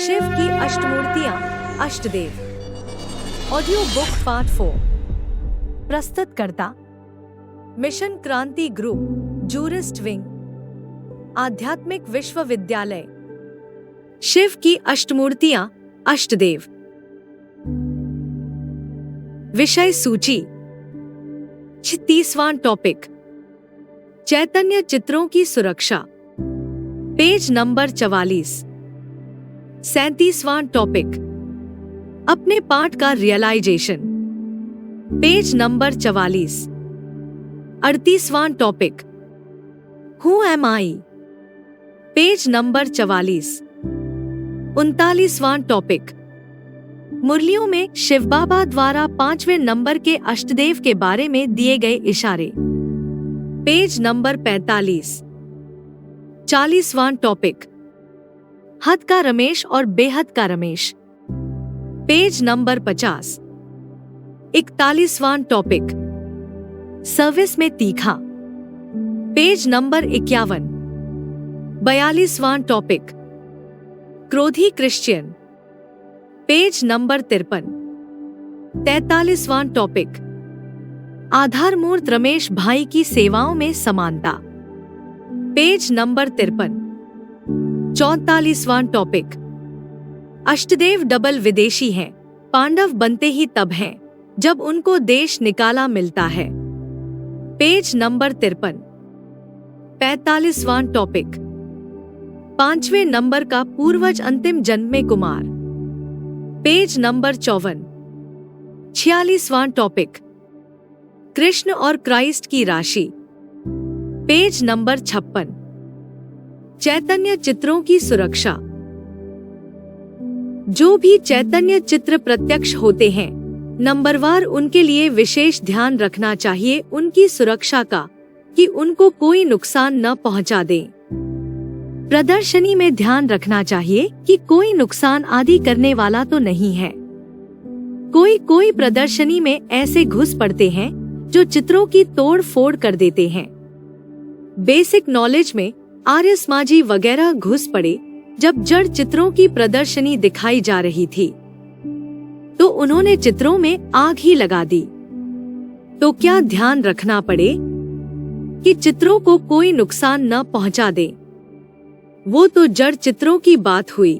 शिव की अष्टमूर्तियां, अष्टदेव। Audio book part 4। प्रस्तुतकर्ता mission Kranti group, jurist wing, आध्यात्मिक विश्वविद्यालय। शिव की अष्टमूर्तियां, अष्टदेव। विषय सूची। 36वां टॉपिक, चैतन्य चित्रों की सुरक्षा, पेज नंबर 44। 37वां टॉपिक, अपने पाठ का रियलाइजेशन, पेज नंबर 44। 38वां topic, who am I, page number 44। 39वां टॉपिक, मुरलियों में शिव बाबा द्वारा 5वें नंबर के अष्टदेव के बारे में दिए गए इशारे, पेज नंबर 45। 40वां टॉपिक, हद का रमेश और बेहद का रमेश, पेज नंबर 50। 41वां टॉपिक, सर्विस में तीखा, पेज नंबर 51। 42वां टॉपिक, क्रोधी क्रिश्चियन, पेज नंबर 53। 43वां टॉपिक, आधारमूर्त रमेश भाई की सेवाओं में समानता, पेज नंबर 53। 44वां टॉपिक, अष्टदेव डबल विदेशी हैं, पांडव बनते ही तब हैं जब उनको देश निकाला मिलता है, पेज नंबर 53। 45वां टॉपिक, 5वें नंबर का पूर्वज अंतिम जन्म में कुमार, पेज नंबर 54। 46वां टॉपिक, कृष्ण और क्राइस्ट की राशि, पेज नंबर 56। चैतन्य चित्रों की सुरक्षा। जो भी चैतन्य चित्र प्रत्यक्ष होते हैं, नंबरवार उनके लिए विशेष ध्यान रखना चाहिए उनकी सुरक्षा का, कि उनको कोई नुकसान न पहुंचा दें। प्रदर्शनी में ध्यान रखना चाहिए कि कोई नुकसान आदि करने वाला तो नहीं है। कोई प्रदर्शनी में ऐसे घुस पड़ते हैं जो चित्रों की तोड़ फोड़ कर देते हैं। बेसिक नॉलेज में आर्य समाजी वगैरह घुस पड़े जब जड़ चित्रों की प्रदर्शनी दिखाई जा रही थी, तो उन्होंने चित्रों में आग ही लगा दी। तो क्या ध्यान रखना पड़े कि चित्रों को कोई नुकसान न पहुंचा दे। वो तो जड़ चित्रों की बात हुई।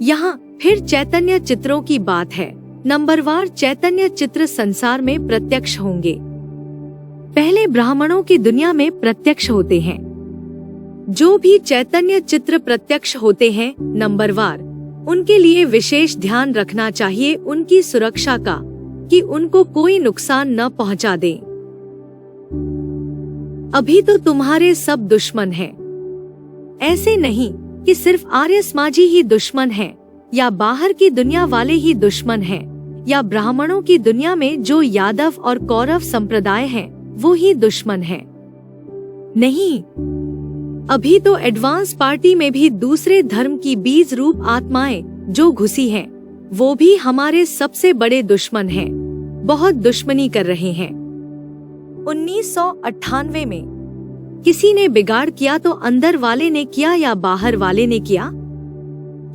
यहाँ फिर चैतन्य चित्रों की बात है। नंबरवार चैतन्य चित्र संसार में प्रत्यक्ष होंगे। पहले ब्राह्मणों की दुनिया में प्रत्यक्ष होते हैं। जो भी चैतन्य चित्र प्रत्यक्ष होते हैं, नंबरवार उनके लिए विशेष ध्यान रखना चाहिए उनकी सुरक्षा का, कि उनको कोई नुकसान न पहुंचा दे। अभी तो तुम्हारे सब दुश्मन हैं। ऐसे नहीं कि सिर्फ आर्य समाजी ही दुश्मन हैं, या बाहर की दुनिया वाले ही दुश्मन हैं, या ब्राह्मणों की दुनिया में जो यादव और कौरव संप्रदाय हैं वो ही दुश्मन हैं। नहीं, अभी तो एडवांस पार्टी में भी दूसरे धर्म की बीज रूप आत्माएं जो घुसी हैं, वो भी हमारे सबसे बड़े दुश्मन हैं, बहुत दुश्मनी कर रहे हैं। 1998 में किसी ने बिगाड़ किया तो अंदर वाले ने किया या बाहर वाले ने किया?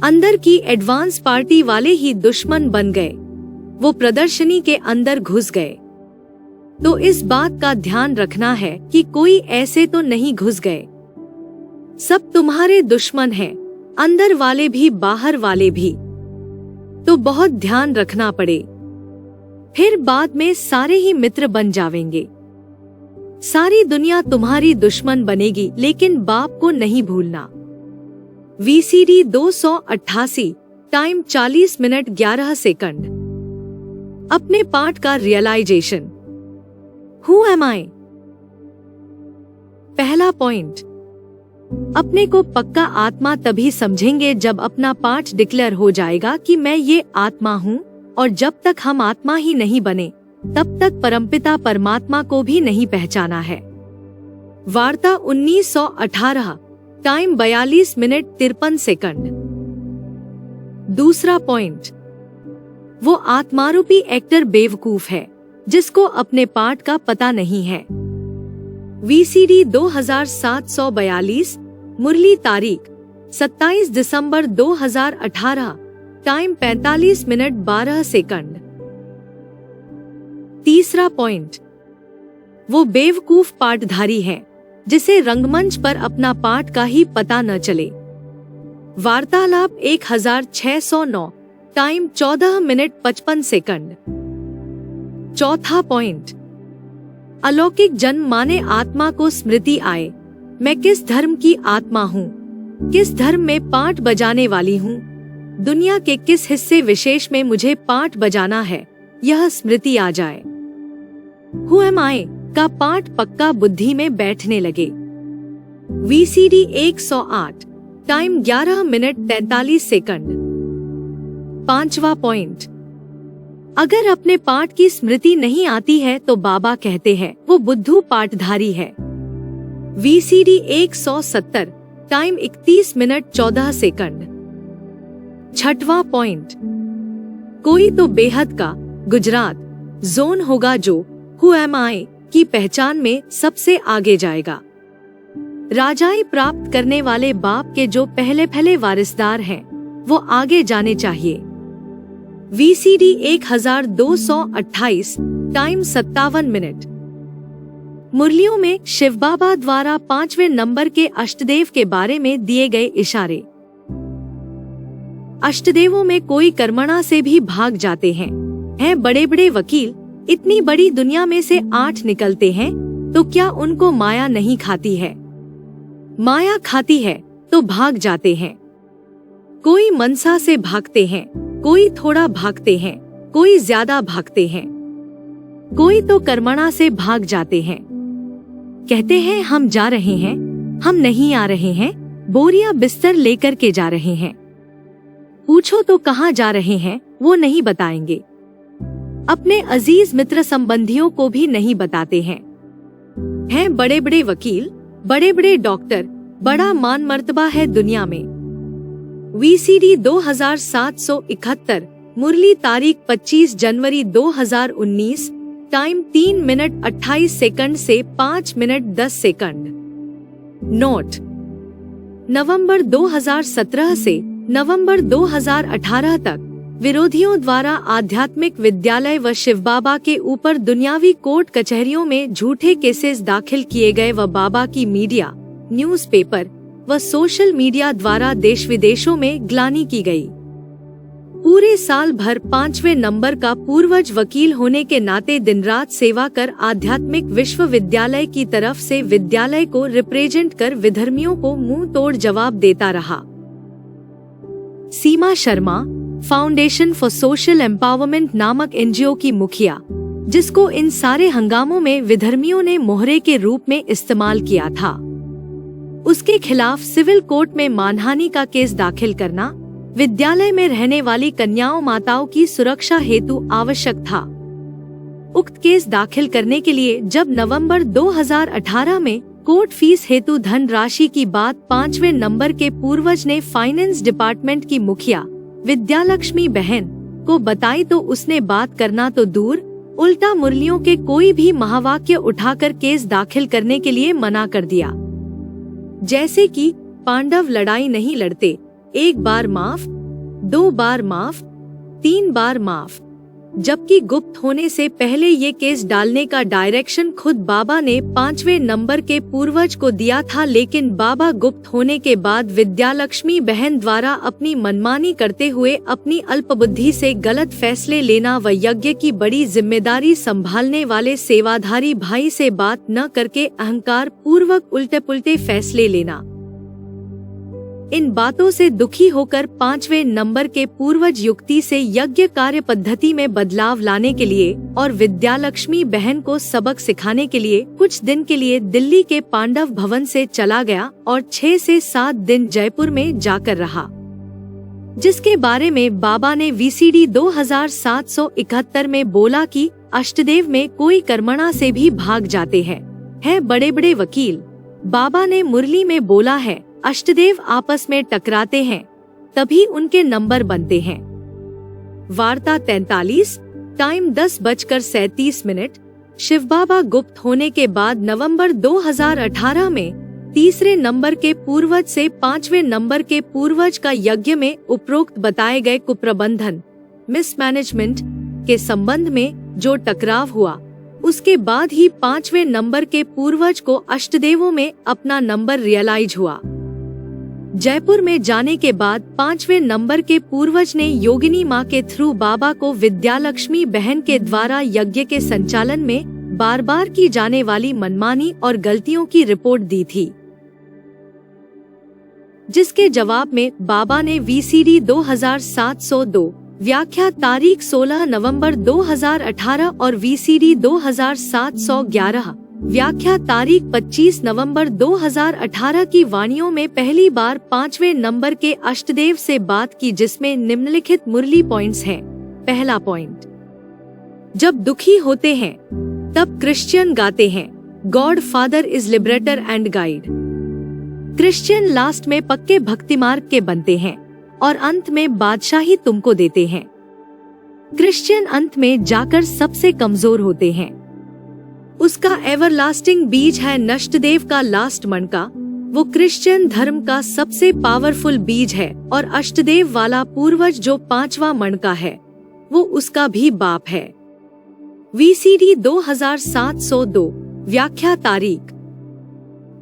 अंदर की एडवांस पार्टी वाले ही दुश्मन बन गए। वो प्रदर्शनी के अंदर घुस गए। तो इस बात का ध्यान रखना है कि कोई ऐसे तो नहीं घुस गए। सब तुम्हारे दुश्मन हैं, अंदर वाले भी बाहर वाले भी। तो बहुत ध्यान रखना पड़े, फिर बाद में सारे ही मित्र बन जावेंगे। सारी दुनिया तुम्हारी दुश्मन बनेगी, लेकिन बाप को नहीं भूलना। VCD 288, time 40 minute 11 second. अपने पाठ का रियलाइजेशन, हु एम आई। पहला पॉइंट, अपने को पक्का आत्मा तभी समझेंगे जब अपना पाठ डिक्लेयर हो जाएगा कि मैं ये आत्मा हूँ, और जब तक हम आत्मा ही नहीं बने तब तक परमपिता परमात्मा को भी नहीं पहचाना है। वार्ता 1918, टाइम 42 मिनट 53 सेकंड। दूसरा पॉइंट, वो आत्मारूपी एक्टर बेवकूफ है जिसको अपने पाठ का पता नहीं है। VCD 2742, मुरली तारीख 27 दिसंबर 2018, टाइम 45 मिनट 12 सेकंड। तीसरा पॉइंट, वो बेवकूफ पाठधारी है जिसे रंगमंच पर अपना पाठ का ही पता न चले। वार्तालाप 1609, टाइम 14 मिनट 55 सेकंड। चौथा पॉइंट, अलौकिक जन्म माने आत्मा को स्मृति आए, मैं किस धर्म की आत्मा हूँ, किस धर्म में पाठ बजाने वाली हूँ, दुनिया के किस हिस्से विशेष में मुझे पाठ बजाना है, यह स्मृति आ जाए। Who am I का पाठ पक्का बुद्धि में बैठने लगे। VCD 108, time 11 minute 43 second. पांचवा पॉइंट, अगर अपने पाठ की स्मृति नहीं आती है तो बाबा कहते हैं वो बुद्धू पाठधारी है। VCD 170, time 31 minute 14 second. छठवां पॉइंट, कोई तो बेहद का गुजरात जोन होगा जो Who am I की पहचान में सबसे आगे जाएगा। राजाई प्राप्त करने वाले बाप के जो पहले वारिसदार हैं, वो आगे जाने चाहिए। VCD 1228, time 57 minute. मुरलियों में शिव बाबा द्वारा 5वें नंबर के अष्टदेव के बारे में दिए गए इशारे। अष्टदेवों में कोई कर्मणा से भी भाग जाते हैं बड़े वकील, इतनी बड़ी दुनिया में से 8 निकलते हैं तो क्या उनको माया नहीं खाती है? माया खाती है तो भाग जाते हैं। कोई मनसा से भागते हैं, कोई थोड़ा भागते हैं, कोई ज्यादा भागते हैं, कोई तो कर्मणा से भाग जाते हैं। कहते हैं हम जा रहे हैं, हम नहीं आ रहे हैं, बोरियां बिस्तर लेकर के जा रहे हैं। पूछो तो कहाँ जा रहे हैं, वो नहीं बताएंगे। अपने अजीज मित्र संबंधियों को भी नहीं बताते हैं बड़े वकील, बड़े डॉक्टर, बड़ा मान मर्तबा है दुनिया में। VCD 2771, मुरली तारीख 25 जनवरी 2019, टाइम 3 मिनट 28 सेकंड से 5 मिनट 10 सेकंड। नोट, नवंबर 2017 से नवंबर 2018 तक विरोधियों द्वारा आध्यात्मिक विद्यालय व शिव बाबा के ऊपर दुनियावी कोर्ट कचहरियों में झूठे केसेस दाखिल किए गए व बाबा की मीडिया, न्यूज़पेपर व सोशल मीडिया द्वारा देश विदेशों में ग्लानि की गई। पूरे साल भर 5वें नंबर का पूर्वज वकील होने के नाते दिन रात सेवा कर आध्यात्मिक विश्वविद्यालय की तरफ से विद्यालय को रिप्रेजेंट कर विधर्मियों को मुंह तोड़ जवाब देता रहा। Seema Sharma foundation for social empowerment नामक NGO की मुखिया, जिसको इन सारे हंगामों में विधर्मियों ने मोहरे के रूप में इस्तेमाल किया था, उसके खिलाफ सिविल कोर्ट में मानहानि का केस दाखिल करना विद्यालय में रहने वाली कन्याओं माताओं की सुरक्षा हेतु आवश्यक था। उक्त केस दाखिल करने के लिए जब नवंबर 2018 में कोर्ट फीस हेतु धन राशि की बात 5वें नंबर के पूर्वज ने फाइनेंस डिपार्टमेंट की मुखिया विद्यालक्ष्मी बहन को बताई तो उसने बात करना तो दूर, उल्टा मुरलियों के कोई भी महावाक्य उठाकर केस दाखिल करने के लिए मना कर दिया। जैसे कि पांडव लड़ाई नहीं लड़ते, 1 बार माफ, 2 बार माफ, 3 बार माफ। जबकि गुप्त होने से पहले ये केस डालने का डायरेक्शन खुद बाबा ने 5वें नंबर के पूर्वज को दिया था, लेकिन बाबा गुप्त होने के बाद विद्यालक्ष्मी बहन द्वारा अपनी मनमानी करते हुए अपनी अल्पबुद्धि से गलत फैसले लेना व यज्ञ की बड़ी जिम्मेदारी संभालने वाले सेवाधारी भाई से बात न करके अहंकार पूर्वक उल्टे पुल्टे फैसले लेना। इन बातों से दुखी होकर 5वें नंबर के पूर्वज युक्ति से यज्ञ कार्य पद्धति में बदलाव लाने के लिए और विद्यालक्ष्मी बहन को सबक सिखाने के लिए कुछ दिन के लिए दिल्ली के पांडव भवन से चला गया और 6 से 7 दिन जयपुर में जाकर रहा, जिसके बारे में बाबा ने VCD 2771 में बोला कि अष्टदेव में कोई कर्मणा से भी भाग जाते हैं बड़े वकील। बाबा ने मुरली में बोला है अष्टदेव आपस में टकराते हैं तभी उनके नंबर बनते हैं। वार्ता 43, टाइम 10:37। शिव बाबा गुप्त होने के बाद नवंबर 2018 में तीसरे नंबर के पूर्वज से 5वें नंबर के पूर्वज का यज्ञ में उपरोक्त बताए गए कुप्रबंधन मिसमैनेजमेंट के संबंध में जो टकराव हुआ, उसके बाद ही 5वें नंबर के पूर्वज को अष्टदेवों में अपना नंबर रियलाइज हुआ। जयपुर में जाने के बाद 5वें नंबर के पूर्वज ने योगिनी माँ के थ्रू बाबा को विद्यालक्ष्मी बहन के द्वारा यज्ञ के संचालन में बार बार की जाने वाली मनमानी और गलतियों की रिपोर्ट दी थी, जिसके जवाब में बाबा ने VCD 2702 व्याख्या तारीख 16 नवंबर 2018 और VCD 2711 व्याख्या तारीख 25 नवंबर 2018 की वाणियों में पहली बार 5वें नंबर के अष्टदेव से बात की, जिसमें निम्नलिखित मुरली पॉइंट्स हैं। पहला पॉइंट, जब दुखी होते हैं तब क्रिश्चियन गाते हैं God Father is liberator and guide. Christian last में पक्के भक्ति मार्ग के बनते हैं और अंत में बादशाही तुमको देते हैं। क्रिश्चियन अंत में जाकर सबसे कमजोर होते हैं। उसका एवरलास्टिंग बीज है नष्टदेव का लास्ट मणका। वो क्रिश्चियन धर्म का सबसे पावरफुल बीज है और अष्टदेव वाला पूर्वज जो 5वां मणका है, वो उसका भी बाप है। VCD 2702 व्याख्या तारीख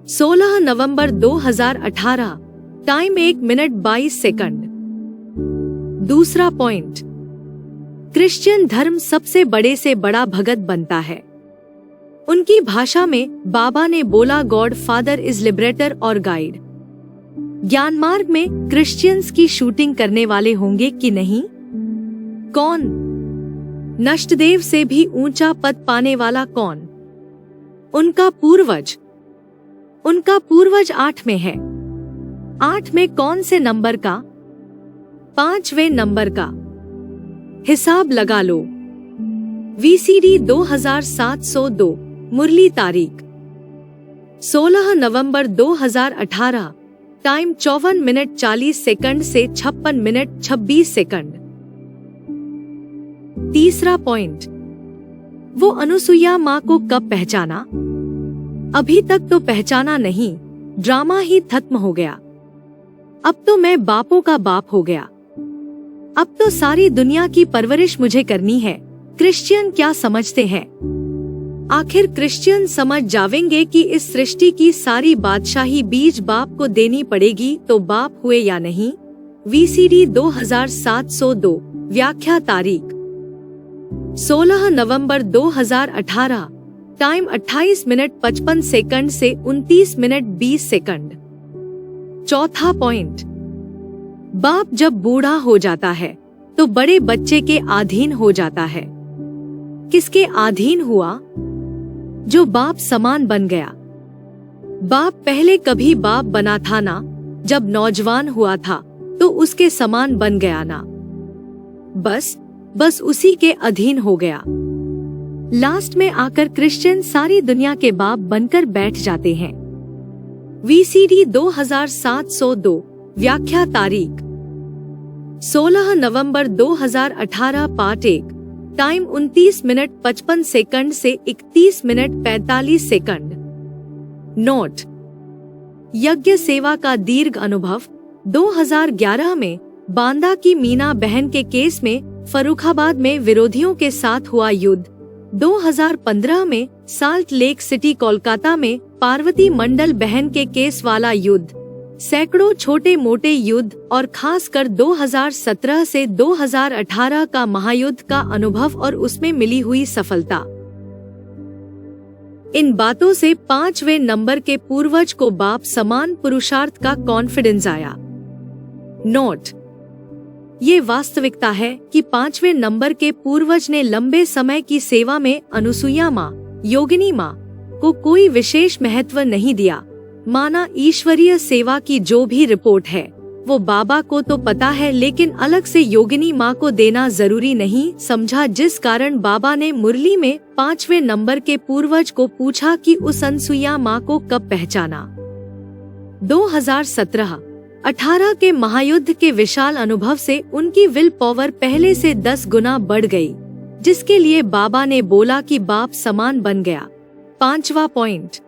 16 नवंबर 2018 टाइम 1 मिनट 22 सेकंड। दूसरा पॉइंट, क्रिश्चियन धर्म सबसे बड़े से बड़ा भगत बनता है। उनकी भाषा में बाबा ने बोला गॉड फादर इज लिबरेटर और गाइड। ज्ञान मार्ग में क्रिश्चियंस की शूटिंग करने वाले होंगे कि नहीं? कौन? नष्टदेव से भी ऊंचा पद पाने वाला कौन? उनका पूर्वज। उनका पूर्वज 8 में है। 8 में कौन से नंबर का? 5वें नंबर का। हिसाब लगा लो। VCD 2702 मुरली तारीख 16 नवंबर 2018 टाइम 54 मिनट 40 सेकंड से 56 मिनट 26 सेकंड। तीसरा पॉइंट, वो अनुसुईया माँ को कब पहचाना? अभी तक तो पहचाना नहीं, ड्रामा ही खत्म हो गया। अब तो मैं बापों का बाप हो गया। अब तो सारी दुनिया की परवरिश मुझे करनी है। क्रिश्चियन क्या समझते हैं? आखिर क्रिश्चियन समझ जावेंगे कि इस सृष्टि की सारी बादशाही बीज बाप को देनी पड़ेगी, तो बाप हुए या नहीं? VCD 2702 व्याख्या तारीख 16 नवंबर 2018 टाइम 28 मिनट 55 सेकंड से 29 मिनट 20 सेकंड। चौथा पॉइंट, बाप जब बूढ़ा हो जाता है तो बड़े बच्चे के अधीन हो जाता है। किसके अधीन हुआ? जो बाप समान बन गया। बाप पहले कभी बाप बना था ना, जब नौजवान हुआ था तो उसके समान बन गया ना, बस उसी के अधीन हो गया। लास्ट में आकर क्रिश्चियन सारी दुनिया के बाप बनकर बैठ जाते हैं। VCD 2702 व्याख्या तारीख 16 नवंबर 2018 पार्ट 1 टाइम 29 मिनट 55 सेकंड से 31 मिनट 45 सेकंड। नोट, यज्ञ सेवा का दीर्घ अनुभव 2011 में बांदा की मीना बहन के केस में फर्रुखाबाद में विरोधियों के साथ हुआ युद्ध, 2015 में साल्ट लेक सिटी कोलकाता में पार्वती मंडल बहन के केस वाला युद्ध, सैकड़ों छोटे मोटे युद्ध और खासकर 2017 से 2018 का महायुद्ध का अनुभव और उसमें मिली हुई सफलता। इन बातों से 5वें नंबर के पूर्वज को बाप समान पुरुषार्थ का कॉन्फिडेंस आया। नोट, ये वास्तविकता है कि 5वें नंबर के पूर्वज ने लंबे समय की सेवा में अनुसुईया माँ, योगिनी माँ को कोई विशेष महत्व नहीं दिया। माना ईश्वरीय सेवा की जो भी रिपोर्ट है वो बाबा को तो पता है, लेकिन अलग से योगिनी माँ को देना जरूरी नहीं समझा, जिस कारण बाबा ने मुरली में 5वें नंबर के पूर्वज को पूछा कि उस अनुसुईया माँ को कब पहचाना। 2017-18 के महायुद्ध के विशाल अनुभव से उनकी विल पावर पहले से 10 गुना बढ़ गई, जिसके लिए बाबा ने बोला कि बाप समान बन गया। 5वां पॉइंट,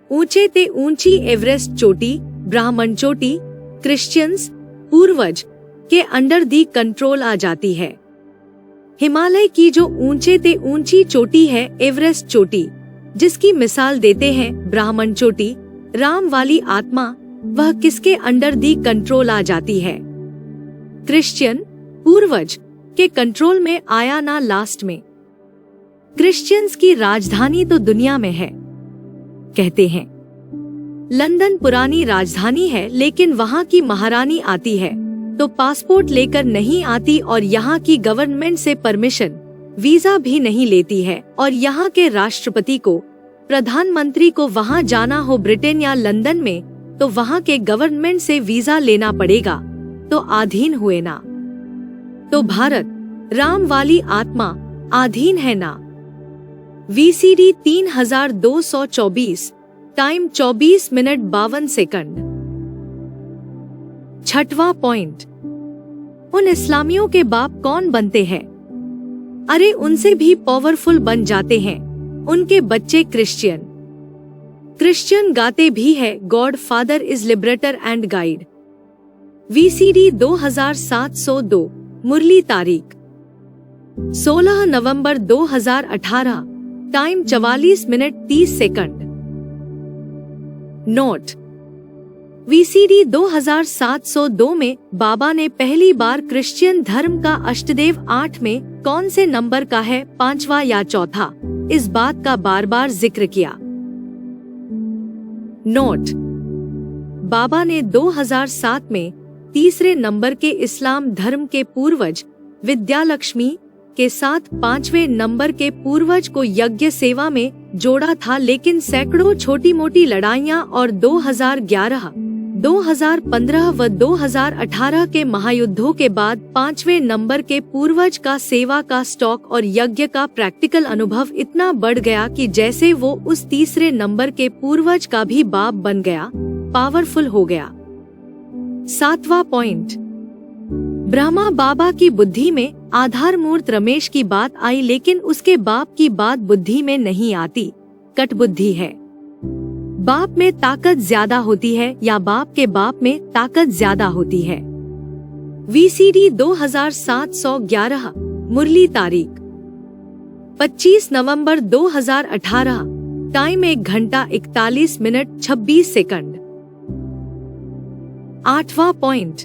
ऊंचे ते ऊंची एवरेस्ट चोटी, ब्राह्मण चोटी, क्रिश्चियंस, पूर्वज के अंडर दी कंट्रोल आ जाती है। हिमालय की जो ऊंचे ते ऊंची चोटी है, एवरेस्ट चोटी, जिसकी मिसाल देते हैं ब्राह्मण चोटी, राम वाली आत्मा, वह किसके अंडर दी कंट्रोल आ जाती है? क्रिश्चियन, पूर्वज के कंट्रोल में आया ना लास्ट में। क्रिश्चियंस की राजधानी तो दुनिया में है, कहते हैं। लंदन पुरानी राजधानी है, लेकिन वहाँ की महारानी आती है तो पासपोर्ट लेकर नहीं आती और यहाँ की गवर्नमेंट से परमिशन, वीजा भी नहीं लेती है। और यहाँ के राष्ट्रपति को, प्रधानमंत्री को वहाँ जाना हो ब्रिटेन या लंदन में, तो वहाँ के गवर्नमेंट से वीजा लेना पड़ेगा, तो अधीन हुए ना। तो भारत, राम वाली आत्मा, अधीन है ना। VCD 3224, time 24 minute 52 second. छठवां पॉइंट, उन इस्लामियों के बाप कौन बनते हैं? अरे उनसे भी पावरफुल बन जाते हैं उनके बच्चे क्रिश्चियन। क्रिश्चियन गाते भी है God Father is liberator and guide. VCD 2702, मुरली तारीख 16 नवंबर 2018, time 44 minute 30 second. Note, VCD 2702 में बाबा ने पहली बार क्रिश्चियन धर्म का अष्टदेव 8 में कौन से नंबर का है, 5वां या चौथा, इस बात का बार बार जिक्र किया। नोट, बाबा ने 2007 में तीसरे नंबर के इस्लाम धर्म के पूर्वज विद्यालक्ष्मी के साथ 5वें नंबर के पूर्वज को यज्ञ सेवा में जोड़ा था, लेकिन सैकड़ों छोटी मोटी लड़ाइयां और 2011, 2015 व 2018 के महायुद्धों के बाद 5वें नंबर के पूर्वज का सेवा का स्टॉक और यज्ञ का प्रैक्टिकल अनुभव इतना बढ़ गया कि जैसे वो उस तीसरे नंबर के पूर्वज का भी बाप बन गया, पावरफुल हो गया। 7वां पॉइंट, ब्रह्मा बाबा की बुद्धि में आधार मूर्त रमेश की बात आई, लेकिन उसके बाप की बात बुद्धि में नहीं आती, कट बुद्धि है। बाप में ताकत ज्यादा होती है या बाप के बाप में ताकत ज्यादा होती है। VCD 2711, मुरली तारीख 25 नवंबर 2018, टाइम 1 घंटा 41 मिनट 26 सेकंड। 8वां पॉइंट,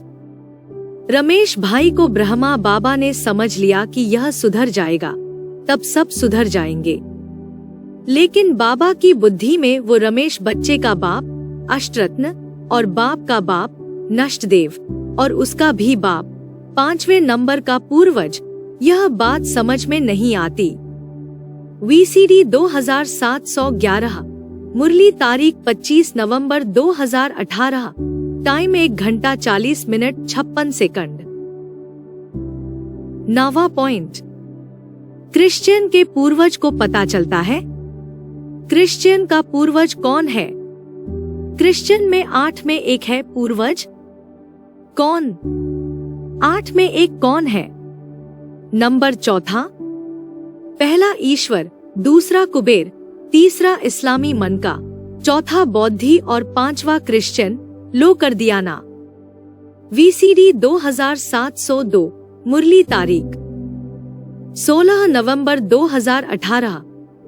रमेश भाई को ब्रह्मा बाबा ने समझ लिया कि यह सुधर जाएगा, तब सब सुधर जाएंगे। लेकिन बाबा की बुद्धि में वो रमेश बच्चे का बाप अष्टरत्न और बाप का बाप नष्टदेव और उसका भी बाप 5वें नंबर का पूर्वज, यह बात समझ में नहीं आती। VCD 2711, मुरली तारीख 25 नवंबर 2018, टाइम 1 घंटा 40 मिनट 56 सेकंड। 9वां पॉइंट, क्रिश्चियन के पूर्वज को पता चलता है। क्रिश्चियन का पूर्वज कौन है? क्रिश्चियन में 8 में एक है पूर्वज, कौन? 8 में एक कौन है? नंबर चौथा, पहला ईश्वर, दूसरा कुबेर, तीसरा इस्लामी मन का, चौथा बौद्धि और 5वां क्रिश्चियन, लो कर दिया ना। VCD 2702, मुरली तारीख 16 नवंबर 2018,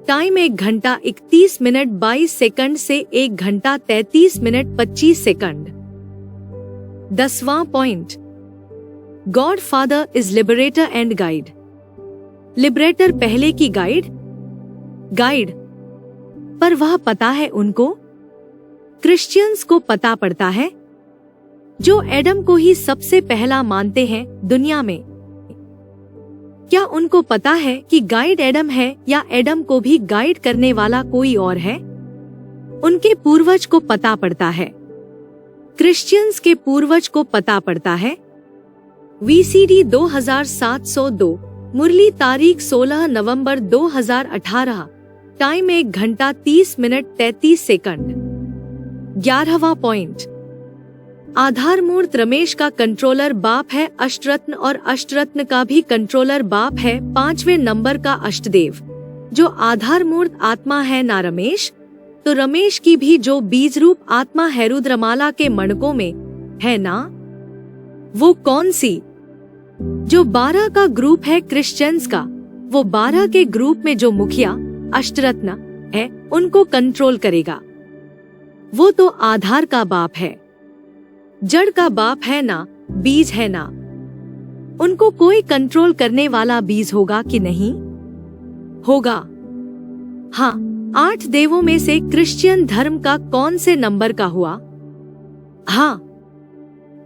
टाइम 1 घंटा 31 मिनट 22 सेकंड से 1 घंटा 33 मिनट 25 सेकंड। 10वां point, God Father is liberator and guide. Liberator पहले की गाइड, पर वह पता है उनको? क्रिश्चियंस को पता पड़ता है, जो एडम को ही सबसे पहला मानते हैं दुनिया में। क्या उनको पता है कि गाइड एडम है या एडम को भी गाइड करने वाला कोई और है? उनके पूर्वज को पता पड़ता है, क्रिश्चियंस के पूर्वज को पता पड़ता है। VCD 2702, मुरली तारीख 16 नवंबर 2018, टाइम 1 घंटा 30 मिनट 33 सेकंड। 11वां पॉइंट, आधार मूर्त रमेश का कंट्रोलर बाप है अष्टरत्न और अष्टरत्न का भी कंट्रोलर बाप है 5वें नंबर का अष्टदेव, जो आधार मूर्त आत्मा है ना रमेश, तो रमेश की भी जो बीज रूप आत्मा है रुद्रमाला के मणकों में है ना, वो कौन सी? जो 12 का ग्रुप है क्रिश्चियंस का, वो 12 के ग्रुप में जो मुखिया अष्टरत्न है उनको कंट्रोल करेगा। वो तो आधार का बाप है, जड़ का बाप है ना, बीज है ना। उनको कोई कंट्रोल करने वाला बीज होगा कि नहीं होगा? हाँ, 8 देवों में से क्रिश्चियन धर्म का कौन से नंबर का हुआ? हाँ,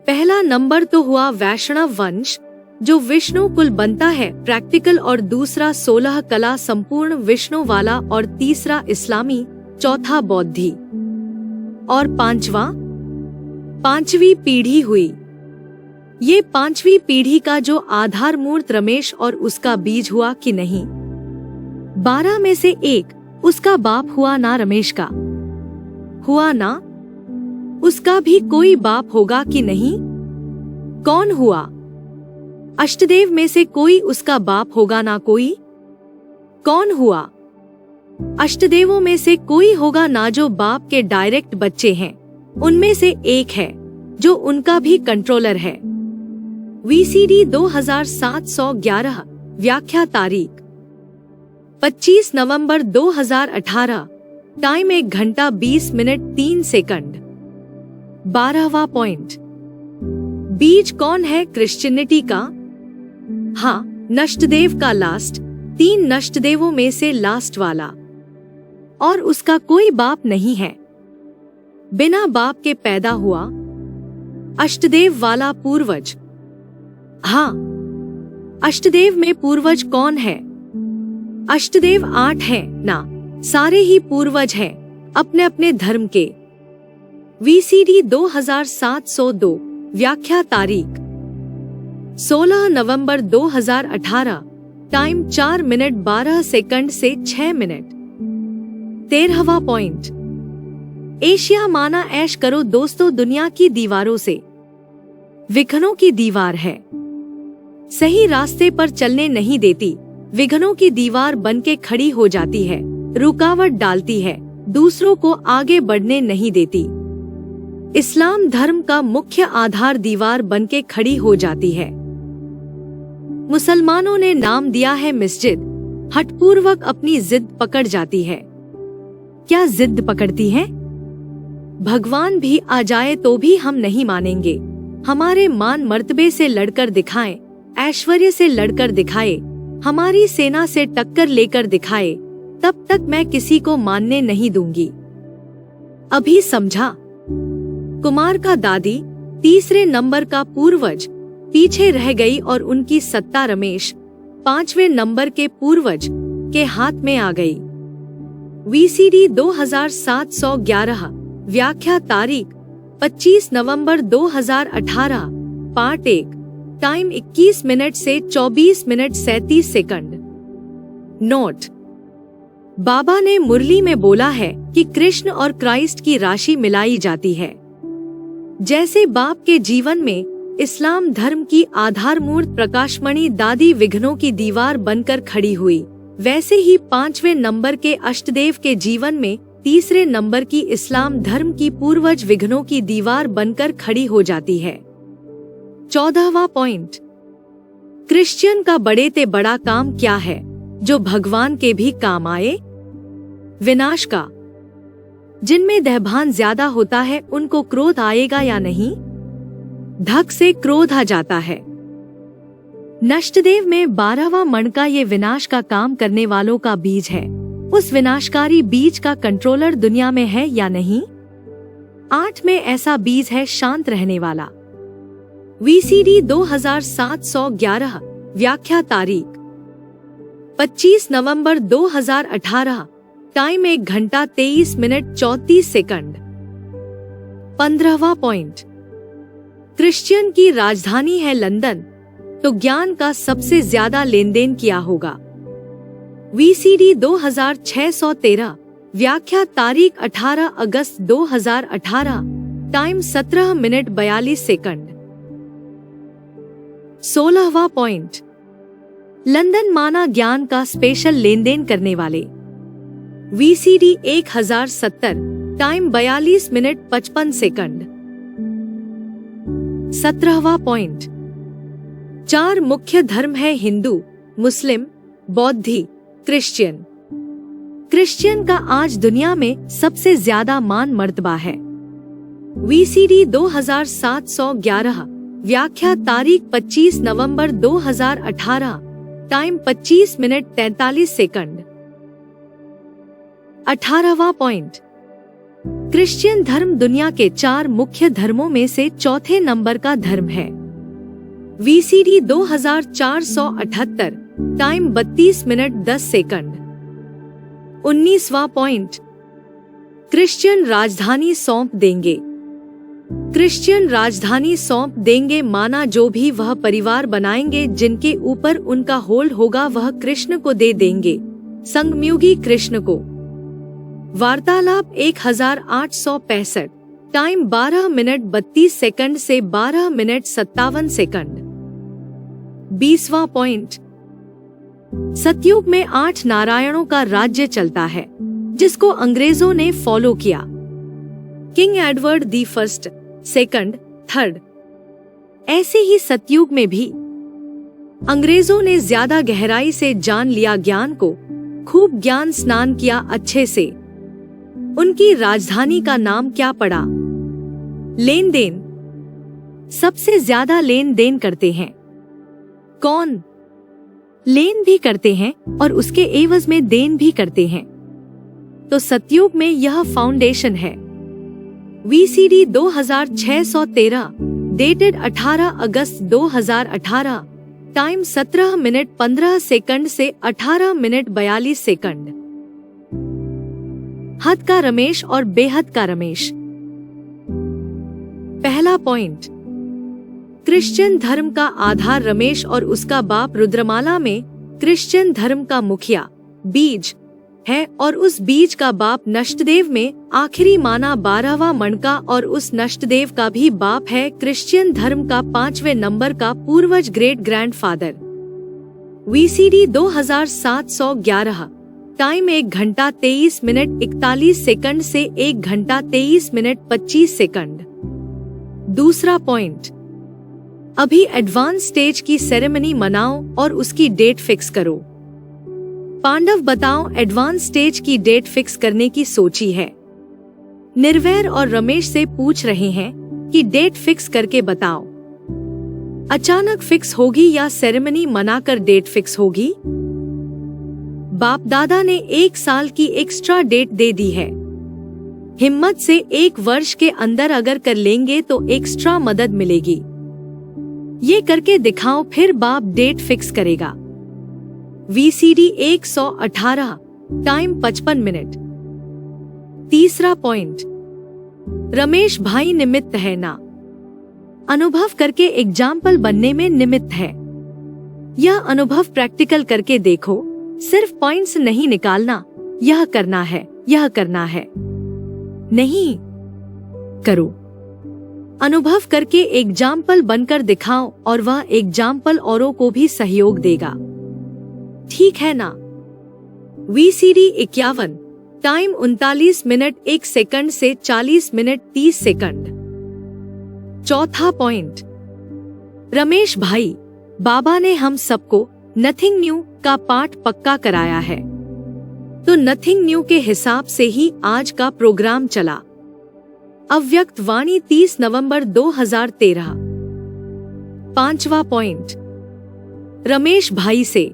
पहला नंबर तो हुआ वैष्णव वंश, जो विष्णु कुल बनता है प्रैक्टिकल, और दूसरा 16 कला संपूर्ण विष्णु वाला, और तीसरा इस्लामी, चौथा बौद्धि, और पांचवी पीढ़ी हुई। ये 5वीं पीढ़ी का जो आधार मूर्त रमेश और उसका बीज हुआ कि नहीं? 12 में से एक उसका बाप हुआ ना, रमेश का हुआ ना, उसका भी कोई बाप होगा कि नहीं? कौन हुआ? अष्टदेव में से कोई उसका बाप होगा ना कोई? कौन हुआ? अष्टदेवों में से कोई होगा ना जो बाप के डायरेक्ट बच्चे हैं, उनमें से एक है जो उनका भी कंट्रोलर है। VCD 2711, व्याख्या तारीख 25 नवंबर 2018, टाइम 1 घंटा 20 मिनट 3 सेकंड। 12वां पॉइंट, बीज कौन है क्रिश्चियनिटी का? हाँ, नष्टदेव का लास्ट, 3 नष्टदेवों में से लास्ट वाला, और उसका कोई बाप नहीं है, बिना बाप के पैदा हुआ, अष्टदेव वाला पूर्वज। हाँ, अष्टदेव में पूर्वज कौन है? अष्टदेव 8 है ना, सारे ही पूर्वज हैं अपने अपने धर्म के। VCD 2702, व्याख्या तारीख 16 नवंबर 2018, टाइम 4 मिनट 12 सेकंड से 6 मिनट। 13वां पॉइंट, एशिया माना ऐश करो दोस्तों दुनिया की दीवारों से। विघ्नों की दीवार है, सही रास्ते पर चलने नहीं देती, विघ्नों की दीवार बनके खड़ी हो जाती है, रुकावट डालती है, दूसरों को आगे बढ़ने नहीं देती। इस्लाम धर्म का मुख्य आधार दीवार बनके खड़ी हो जाती है। मुसलमानों ने नाम दिया है मस्जिद, हठपूर्वक अपनी जिद पकड़ जाती है। क्या जिद पकड़ती है? भगवान भी आ जाए तो भी हम नहीं मानेंगे। हमारे मान मर्तबे से लड़कर दिखाएं, ऐश्वर्य से लड़कर दिखाए, हमारी सेना से टक्कर लेकर दिखाए, तब तक मैं किसी को मानने नहीं दूंगी। अभी समझा? कुमार का दादी, तीसरे नंबर का पूर्वज, पीछे रह गई और उनकी सत्ता रमेश, 5वें नंबर के पूर्वज, के हाथ में आ गई। VCD 2711, व्याख्या तारीख 25 नवंबर 2018, पार्ट 1, टाइम 21 मिनट से 24 मिनट 37 सेकंड। नोट, बाबा ने मुरली में बोला है कि कृष्ण और क्राइस्ट की राशि मिलाई जाती है। जैसे बाप के जीवन में इस्लाम धर्म की आधार मूर्त प्रकाशमणि दादी विघ्नों की दीवार बनकर खड़ी हुई, वैसे ही 5वें नंबर के अष्टदेव के जीवन में तीसरे नंबर की इस्लाम धर्म की पूर्वज विघ्नों की दीवार बनकर खड़ी हो जाती है। 14वां पॉइंट, क्रिश्चियन का बड़े ते बड़ा काम क्या है जो भगवान के भी काम आए? विनाश का। जिनमें देहभान ज्यादा होता है उनको क्रोध आएगा या नहीं? धक से क्रोध आ जाता है। नष्टदेव में 12वां मणका ये विनाश का काम करने वालों का बीज है। उस विनाशकारी बीज का कंट्रोलर दुनिया में है या नहीं? 8 में ऐसा बीज है शांत रहने वाला। VCD 2711, व्याख्या तारीख 25 नवंबर 2018, टाइम 1 घंटा 23 मिनट 34 सेकंड। 15वां पॉइंट, क्रिश्चियन की राजधानी है लंदन, तो ज्ञान का सबसे ज्यादा लेन देन किया होगा। VCD 2613, व्याख्या तारीख 18 अगस्त 2018, टाइम 17 मिनट 42 सेकंड। 16वां पॉइंट, लंदन माना ज्ञान का स्पेशल लेन देन करने वाले। VCD 1070, time 42 minute 55 second. 17वां पॉइंट, 4 मुख्य धर्म है हिंदू, मुस्लिम, बौद्धी, क्रिश्चियन। क्रिश्चियन का आज दुनिया में सबसे ज्यादा मान मर्तबा है। VCD 2711, व्याख्या तारीख 25 नवंबर 2018, टाइम 25 मिनट 43 सेकंड। 18वां पॉइंट, क्रिश्चियन धर्म दुनिया के 4 मुख्य धर्मों में से चौथे नंबर का धर्म है। VCD 2478, time 32 minute 10 second. 19वां पॉइंट, क्रिश्चियन राजधानी सौंप देंगे। क्रिश्चियन राजधानी सौंप देंगे माना जो भी वह परिवार बनाएंगे जिनके ऊपर उनका होल्ड होगा वह कृष्ण को दे देंगे, संगमयुगी कृष्ण को। वार्तालाप 1865, टाइम 12 मिनट 32 सेकंड से 12 मिनट 57 सेकंड। 20वां पॉइंट, सतयुग में 8 नारायणों का राज्य चलता है जिसको अंग्रेजों ने फॉलो किया। King Edward the first, second, third. ऐसे ही सतयुग में भी अंग्रेजों ने ज्यादा गहराई से जान लिया ज्ञान को, खूब ज्ञान स्नान किया अच्छे से। उनकी राजधानी का नाम क्या पड़ा? लेन देन। सबसे ज्यादा लेन देन करते हैं कौन? लेन भी करते हैं और उसके एवज में देन भी करते हैं। तो सतयुग में यह फाउंडेशन है। VCD 2613, डेटेड 18 अगस्त 2018, टाइम 17 मिनट 15 सेकंड से 18 मिनट 42 सेकंड। हद का रमेश और बेहद का रमेश। पहला पॉइंट, क्रिश्चियन धर्म का आधार रमेश और उसका बाप रुद्रमाला में क्रिश्चियन धर्म का मुखिया बीज है और उस बीज का बाप नष्टदेव में आखिरी माना 12वां मणका और उस नष्टदेव का भी बाप है क्रिश्चियन धर्म का 5वें नंबर का पूर्वज ग्रेट ग्रैंडफादर। VCD 2711, टाइम 1 घंटा 23 मिनट 41 सेकंड से 1 घंटा 23 मिनट 25 सेकंड। दूसरा पॉइंट, अभी एडवांस स्टेज की सेरेमनी मनाओ और उसकी डेट फिक्स करो। पांडव बताओ एडवांस स्टेज की डेट फिक्स करने की सोची है। निर्वैर और रमेश से पूछ रहे हैं कि डेट फिक्स करके बताओ, अचानक फिक्स होगी या सेरेमनी मनाकर डेट फिक्स होगी? बाप दादा ने 1 साल की एक्स्ट्रा डेट दे दी है। हिम्मत से 1 वर्ष के अंदर अगर कर लेंगे तो एक्स्ट्रा मदद मिलेगी। ये करके दिखाओ फिर बाप डेट फिक्स करेगा। VCD 118, time 55 minute. तीसरा पॉइंट, रमेश भाई निमित्त है ना, अनुभव करके एग्जाम्पल बनने में निमित्त है। यह अनुभव प्रैक्टिकल करके देखो, सिर्फ पॉइंट्स नहीं निकालना, यह करना है, यह करना है, नहीं करो। अनुभव करके एग्जाम्पल बनकर दिखाओ और वह एग्जाम्पल औरों को भी सहयोग देगा। ठीक है ना? VCD 51, टाइम 39 मिनट 1 सेकंड से 40 मिनट 30 सेकंड। चौथा पॉइंट, रमेश भाई, बाबा ने हम सबको नथिंग न्यू का पाठ पक्का कराया है, तो नथिंग न्यू के हिसाब से ही आज का प्रोग्राम चला। अव्यक्त वाणी 30 नवंबर 2013। पांचवा पॉइंट, रमेश भाई से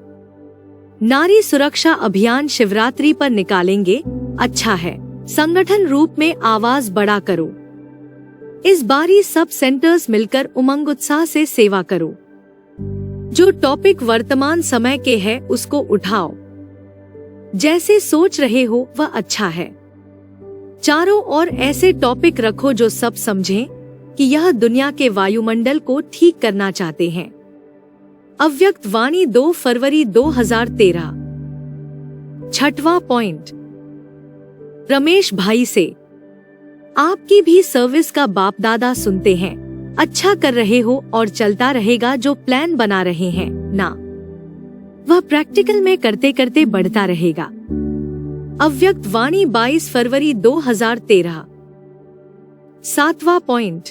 नारी सुरक्षा अभियान शिवरात्रि पर निकालेंगे, अच्छा है, संगठन रूप में आवाज बड़ा करो। इस बारी सब सेंटर्स मिलकर उमंग उत्साह से सेवा करो। जो टॉपिक वर्तमान समय के है उसको उठाओ। जैसे सोच रहे हो वह अच्छा है। चारों ओर ऐसे टॉपिक रखो जो सब समझें कि यह दुनिया के वायुमंडल को ठीक करना चाहते हैं। अव्यक्त वाणी 2 फरवरी 2013। छठवां पॉइंट, रमेश भाई से आपकी भी सर्विस का बाप दादा सुनते हैं, अच्छा कर रहे हो और चलता रहेगा जो प्लान बना रहे हैं ना, वह प्रैक्टिकल में करते करते बढ़ता रहेगा। अव्यक्त वाणी 22 फरवरी 2013। 7वां point,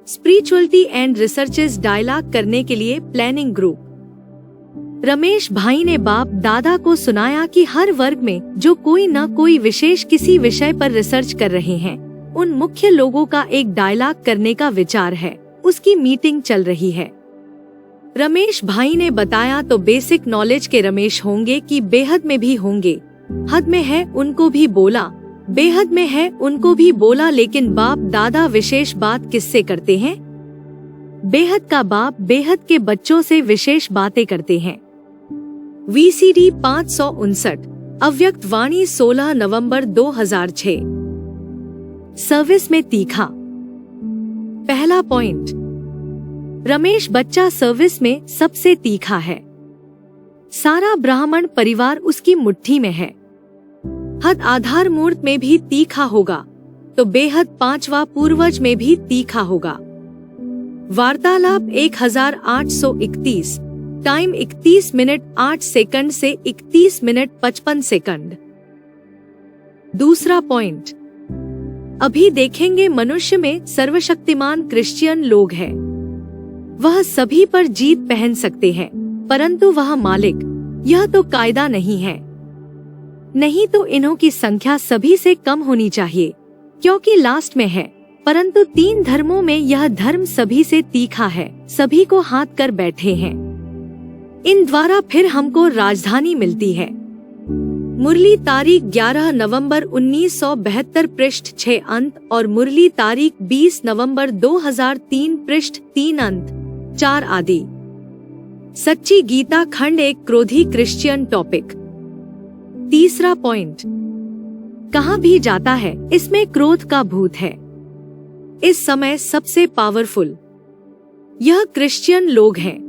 spirituality and researches dialogue करने के लिए प्लानिंग ग्रुप। रमेश भाई ने बाप दादा को सुनाया कि हर वर्ग में जो कोई न कोई विशेष किसी विषय पर रिसर्च कर रहे हैं, उन मुख्य लोगों का एक डायलॉग करने का विचार है। उसकी मीटिंग चल रही है। रमेश भाई ने बताया तो बेसिक नॉलेज के रमेश होंगे कि बेहद में भी होंगे। हद में है उनको भी बोला, बेहद में है उनको भी बोला, लेकिन बाप दादा विशेष बात किससे करते हैं? बेहद का बाप बेहद के बच्चों से विशेष बातें करते हैं। VCD 559, अव्यक्त वाणी 16 नवंबर 2006। सर्विस में तीखा। पहला पॉइंट, रमेश बच्चा सर्विस में सबसे तीखा है। सारा ब्राह्मण परिवार उसकी मुट्ठी में है। हद आधार मूर्त में भी तीखा होगा तो बेहद 5वां पूर्वज में भी तीखा होगा। वार्तालाप 1831, टाइम 31 मिनट 8 सेकंड से 31 मिनट 55 सेकंड। दूसरा पॉइंट, अभी देखेंगे मनुष्य में सर्वशक्तिमान क्रिश्चियन लोग हैं। वह सभी पर जीत पहन सकते हैं, परंतु वह मालिक, यह तो कायदा नहीं है। नहीं तो इन्हों की संख्या सभी से कम होनी चाहिए, क्योंकि लास्ट में है। परंतु 3 धर्मों में यह धर्म सभी से तीखा है, सभी को हाथ कर बैठे हैं। इन द्वारा फिर हमको राजधानी मिलती है। मुरली तारीख 11 नवंबर 1972 पृष्ठ 6 अंत और मुरली तारीख 20 नवंबर 2003 पृष्ठ 3 अंत 4 आदि। सच्ची गीता खंड 1, क्रोधी क्रिश्चियन टॉपिक। तीसरा पॉइंट, कहाँ भी जाता है इसमें क्रोध का भूत है। इस समय सबसे पावरफुल यह क्रिश्चियन लोग हैं।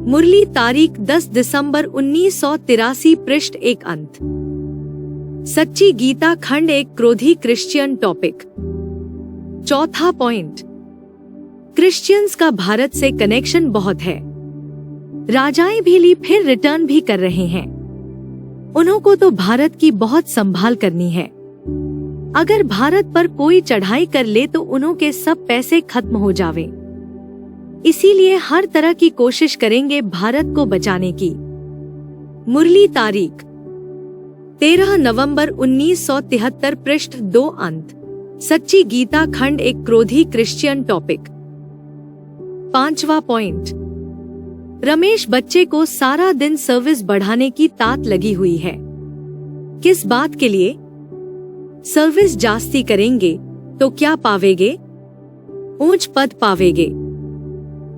मुरली तारीख 10 दिसंबर 1983 पृष्ठ 1 अंत। सच्ची गीता खंड 1, क्रोधी क्रिश्चियन टॉपिक। चौथा पॉइंट, क्रिश्चियंस का भारत से कनेक्शन बहुत है। राजाएं भी ली फिर रिटर्न भी कर रहे हैं। उन्हों को तो भारत की बहुत संभाल करनी है। अगर भारत पर कोई चढ़ाई कर ले तो उन्हों के सब पैसे खत्म हो जावे। इसीलिए हर तरह की कोशिश करेंगे भारत को बचाने की। मुरली तारीख 13 नवंबर 1973 पृष्ठ 2 अंत। सच्ची गीता खंड 1, क्रोधी क्रिश्चियन टॉपिक। 5वां पॉइंट, रमेश बच्चे को सारा दिन सर्विस बढ़ाने की तात लगी हुई है। किस बात के लिए? सर्विस जास्ती करेंगे तो क्या पावेगे? ऊंच पद पावेगे।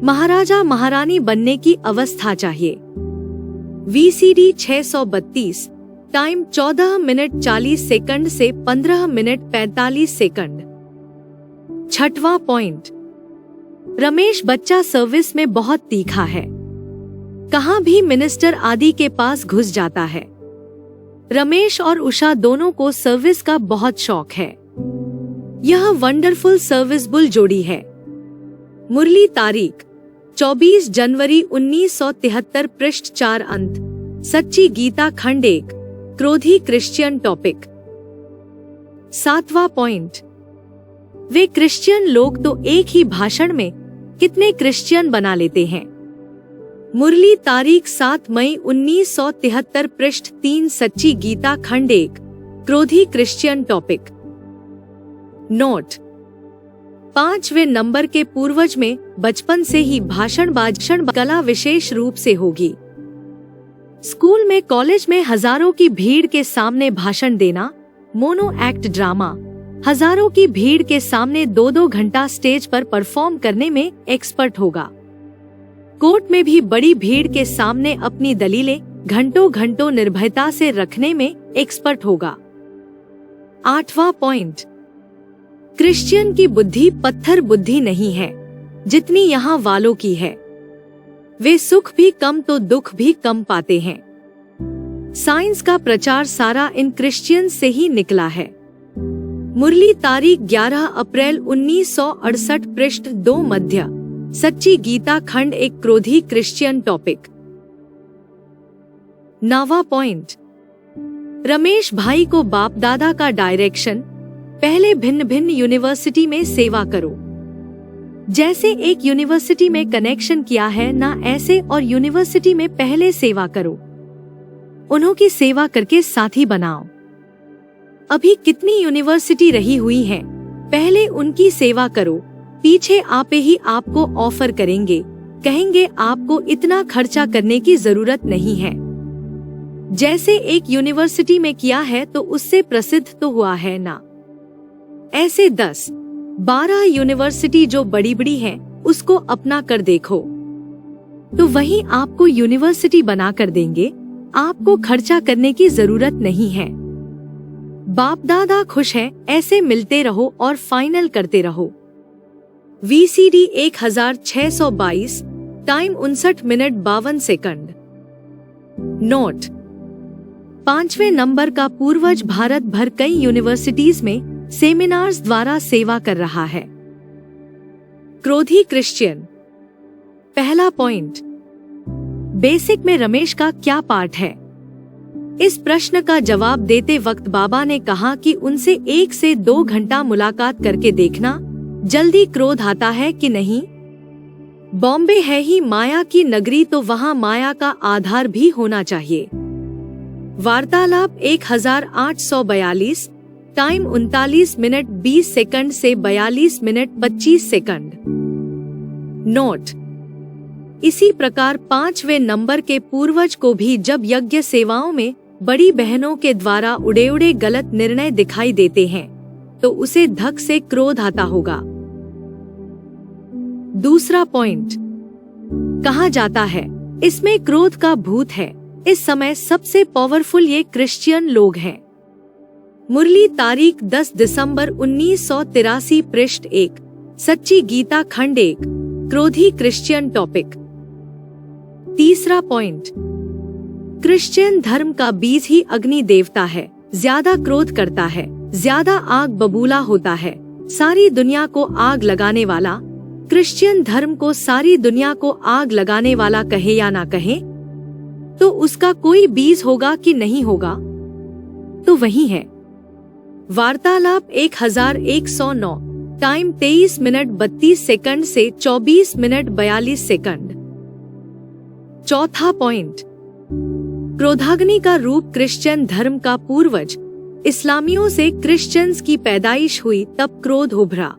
महाराजा महारानी बनने की अवस्था चाहिए। VCD 632, टाइम 14 मिनट 40 सेकंड से 15 मिनट 45 सेकंड। 6वां पॉइंट, रमेश बच्चा सर्विस में बहुत तीखा है। कहाँ भी मिनिस्टर आदि के पास घुस जाता है। रमेश और उषा दोनों को सर्विस का बहुत शौक है। यह वंडरफुल सर्विसबुल जोड़ी है। मुरली तारीख 24 जनवरी 1973 पृष्ठ 4 अंत। सच्ची गीता खंड 1, क्रोधी क्रिश्चियन टॉपिक। 7वां पॉइंट, वे क्रिश्चियन लोग तो एक ही भाषण में कितने क्रिश्चियन बना लेते हैं। मुरली तारीख 7 मई 1973 पृष्ठ 3। सच्ची गीता खंड 1, क्रोधी क्रिश्चियन टॉपिक। नोट, 5वें नंबर के पूर्वज में बचपन से ही भाषण कला विशेष रूप से होगी। स्कूल में कॉलेज में हजारों की भीड़ के सामने भाषण देना, मोनो एक्ट ड्रामा, हजारों की भीड़ के सामने 2-2 घंटा स्टेज पर परफॉर्म करने में एक्सपर्ट होगा। कोर्ट में भी बड़ी भीड़ के सामने अपनी दलीलें घंटों घंटों निर्भयता से रखने में एक्सपर्ट होगा। 8वां पॉइंट, क्रिश्चियन की बुद्धि पत्थर बुद्धि नहीं है जितनी यहाँ वालों की है। वे सुख भी कम तो दुख भी कम पाते हैं। साइंस का प्रचार सारा इन क्रिश्चियन से ही निकला है। मुरली तारीख 11 अप्रैल 1968 पृष्ठ 2 मध्य। सच्ची गीता खंड 1, क्रोधी क्रिश्चियन टॉपिक। 9वां पॉइंट, रमेश भाई को बाप दादा का डायरेक्शन, पहले भिन्न भिन्न यूनिवर्सिटी में सेवा करो। जैसे एक यूनिवर्सिटी में कनेक्शन किया है ना, ऐसे और यूनिवर्सिटी में पहले सेवा करो, उन्हों की सेवा करके साथी बनाओ। अभी कितनी यूनिवर्सिटी रही हुई हैं, पहले उनकी सेवा करो, पीछे आपे ही आपको ऑफर करेंगे, कहेंगे आपको इतना खर्चा करने की जरूरत नहीं है। जैसे एक यूनिवर्सिटी में किया है तो उससे प्रसिद्ध तो हुआ है ना। ऐसे 10-12 यूनिवर्सिटी जो बड़ी बड़ी हैं, उसको अपना कर देखो, तो वहीं आपको यूनिवर्सिटी बना कर देंगे, आपको खर्चा करने की जरूरत नहीं है। बाप दादा खुश है, ऐसे मिलते रहो और फाइनल करते रहो। VCD 1622, time 59 minute 52 second. Note: 5वें नंबर का पूर्वज भारत भर कई यूनिवर्सिटीज में सेमिनार्स द्वारा सेवा कर रहा है। क्रोधी क्रिश्चियन। पहला पॉइंट, बेसिक में रमेश का क्या पार्ट है? इस प्रश्न का जवाब देते वक्त बाबा ने कहा कि उनसे 1 से 2 घंटा मुलाकात करके देखना, जल्दी क्रोध आता है कि नहीं। बॉम्बे है ही माया की नगरी, तो वहाँ माया का आधार भी होना चाहिए। वार्तालाप 1842, टाइम 39 मिनट 20 सेकंड से 42 मिनट 25 सेकंड। नोट: इसी प्रकार 5वें नंबर के पूर्वज को भी जब यज्ञ सेवाओं में बड़ी बहनों के द्वारा उड़े उड़े गलत निर्णय दिखाई देते हैं, तो उसे धक से क्रोध आता होगा। दूसरा पॉइंट, कहा जाता है इसमें क्रोध का भूत है। इस समय सबसे पावरफुल ये क्रिश्चियन लोग हैं। मुरली तारीख 10 दिसंबर 1983, पृष्ठ 1, सच्ची गीता खंड 1, क्रोधी क्रिश्चियन टॉपिक। तीसरा पॉइंट, क्रिश्चियन धर्म का बीज ही अग्नि देवता है। ज्यादा क्रोध करता है, ज्यादा आग बबूला होता है, सारी दुनिया को आग लगाने वाला। क्रिश्चियन धर्म को सारी दुनिया को आग लगाने वाला कहे या ना कहे, तो उसका कोई बीज होगा कि नहीं होगा, तो वही है। वार्तालाप 1109, टाइम 23 मिनट 32 सेकंड से 24 मिनट 42 सेकंड। चौथा पॉइंट, क्रोधाग्नि का रूप क्रिश्चियन धर्म का पूर्वज इस्लामियों से क्रिश्चियंस की पैदाइश हुई, तब क्रोध उभरा।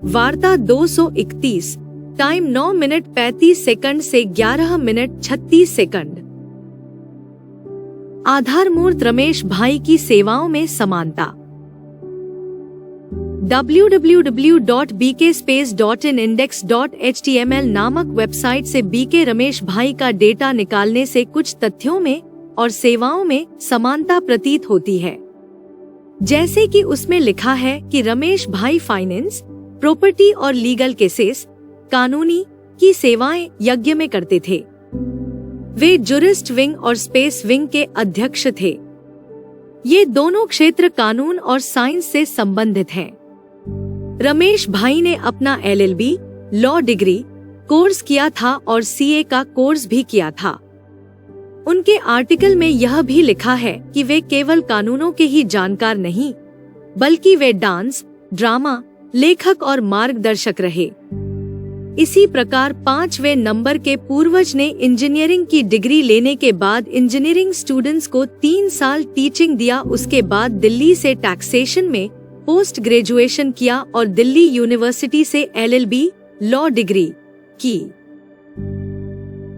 वार्ता 231, टाइम 9 मिनट 35 सेकंड से 11 मिनट 36 सेकंड। आधारमूर्त रमेश भाई की सेवाओं में समानता। www.bkspace.inindex.html नामक वेबसाइट से बीके रमेश भाई का डेटा निकालने से कुछ तथ्यों में और सेवाओं में समानता प्रतीत होती है। जैसे कि उसमें लिखा है कि रमेश भाई फाइनेंस, प्रॉपर्टी और लीगल केसेस, कानूनी की सेवाएं यज्ञ में करते थे। वे जुरिस्ट विंग और स्पेस विंग के अध्यक्ष थे। ये दोनों क्षेत्र कानून और साइंस से संबंधित हैं। रमेश भाई ने अपना LLB लॉ डिग्री कोर्स किया था और CA का कोर्स भी किया था। उनके आर्टिकल में यह भी लिखा है कि वे केवल कानूनों के ही जानकार नहीं, बल्कि वे डांस, ड्रामा, लेखक और मार्गदर्शक रहे। इसी प्रकार 5वें नंबर के पूर्वज ने इंजीनियरिंग की डिग्री लेने के बाद इंजीनियरिंग स्टूडेंट्स को 3 साल टीचिंग दिया। उसके बाद दिल्ली से टैक्सेशन में पोस्ट ग्रेजुएशन किया और दिल्ली यूनिवर्सिटी से LLB लॉ डिग्री की।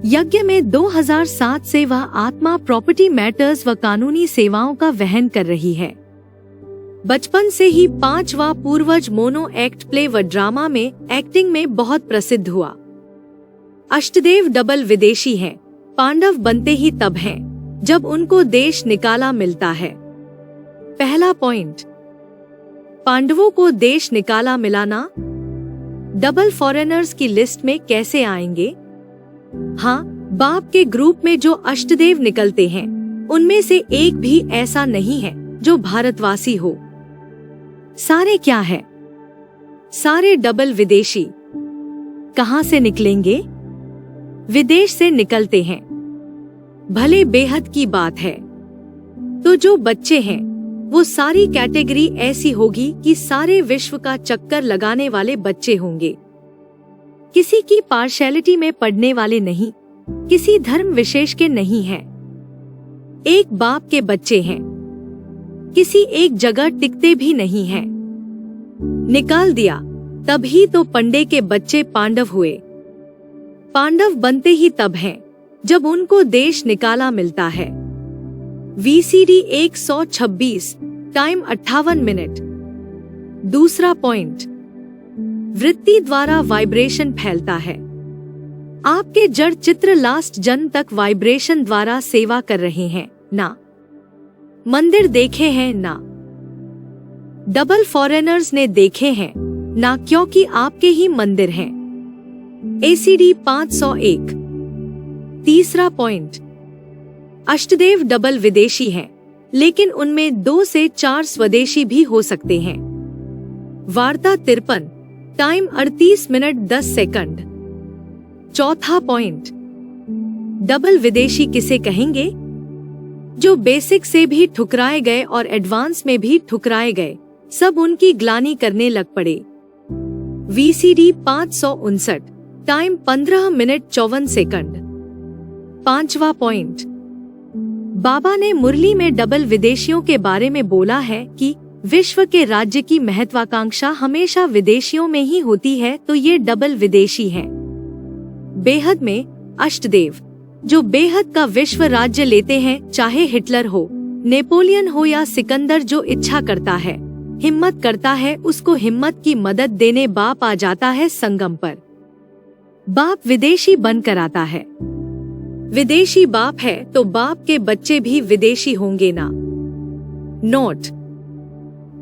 यज्ञ में 2007 से वह आत्मा प्रॉपर्टी मैटर्स व कानूनी सेवाओं का वहन कर रही है। बचपन से ही 5वां पूर्वज मोनो एक्ट प्ले व ड्रामा में एक्टिंग में बहुत प्रसिद्ध हुआ। अष्टदेव डबल विदेशी हैं। पांडव बनते ही तब हैं जब उनको देश निकाला मिलता है। पहला पॉइंट, पांडवों को देश निकाला मिला ना, डबल फॉरेनर्स की लिस्ट में कैसे आएंगे? हाँ, बाप के ग्रुप में जो अष्टदेव निकलते हैं उनमें से एक भी ऐसा नहीं है जो भारतवासी हो। सारे क्या है? सारे डबल विदेशी। कहाँ से निकलेंगे? विदेश से निकलते हैं। भले बेहद की बात है। तो जो बच्चे हैं वो सारी कैटेगरी ऐसी होगी कि सारे विश्व का चक्कर लगाने वाले बच्चे होंगे। किसी की पार्शियलिटी में पड़ने वाले नहीं, किसी धर्म विशेष के नहीं हैं। एक बाप के बच्चे हैं, किसी एक जगह टिकते भी नहीं हैं। निकाल दिया तभी तो पंडे के बच्चे पांडव हुए। पांडव बनते ही तब हैं जब उनको देश निकाला मिलता है। VCD 126, time 58 minute. दूसरा पॉइंट, वृत्ति द्वारा वाइब्रेशन फैलता है। आपके जड़ चित्र लास्ट जन्म तक वाइब्रेशन द्वारा सेवा कर रहे हैं ना। मंदिर देखे हैं ना, डबल फॉरेनर्स ने देखे हैं ना, क्योंकि आपके ही मंदिर हैं। ACD 501। तीसरा पॉइंट, अष्टदेव डबल विदेशी हैं, लेकिन उनमें 2 से 4 स्वदेशी भी हो सकते हैं। वार्ता 53, टाइम 38 मिनट 10 सेकंड। चौथा पॉइंट, डबल विदेशी किसे कहेंगे? जो बेसिक से भी ठुकराए गए और एडवांस में भी ठुकराए गए, सब उनकी ग्लानि करने लग पड़े। VCD 559, time 15 minute 54 second. पांचवा पॉइंट, बाबा ने मुरली में डबल विदेशियों के बारे में बोला है कि विश्व के राज्य की महत्वाकांक्षा हमेशा विदेशियों में ही होती है, तो ये डबल विदेशी हैं। बेहद में अष्टदेव, जो बेहद का विश्व राज्य लेते हैं, चाहे हिटलर हो, नेपोलियन हो या सिकंदर, जो इच्छा करता है, हिम्मत करता है, उसको हिम्मत की मदद देने बाप आ जाता है संगम पर। बाप विदेशी बनकर आता है। विदेशी बाप है तो बाप के बच्चे भी विदेशी होंगे ना। नोट,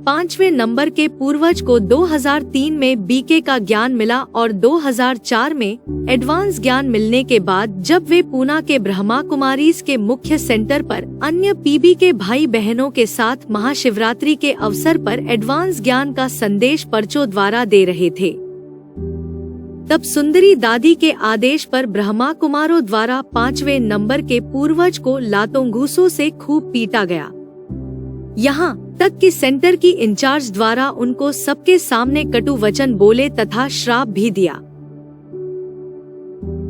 5वें नंबर के पूर्वज को 2003 में BK का ज्ञान मिला और 2004 में एडवांस ज्ञान मिलने के बाद जब वे पूना के ब्रह्मा कुमारीज के मुख्य सेंटर पर अन्य PB के भाई बहनों के साथ महाशिवरात्रि के अवसर पर एडवांस ज्ञान का संदेश पर्चों द्वारा दे रहे थे, तब सुंदरी दादी के आदेश पर ब्रह्मा कुमारों द्वारा 5वें नंबर के पूर्वज को लातों घूसों से खूब पीटा गया। यहाँ तक कि सेंटर की इंचार्ज द्वारा उनको सबके सामने कटु वचन बोले तथा श्राप भी दिया।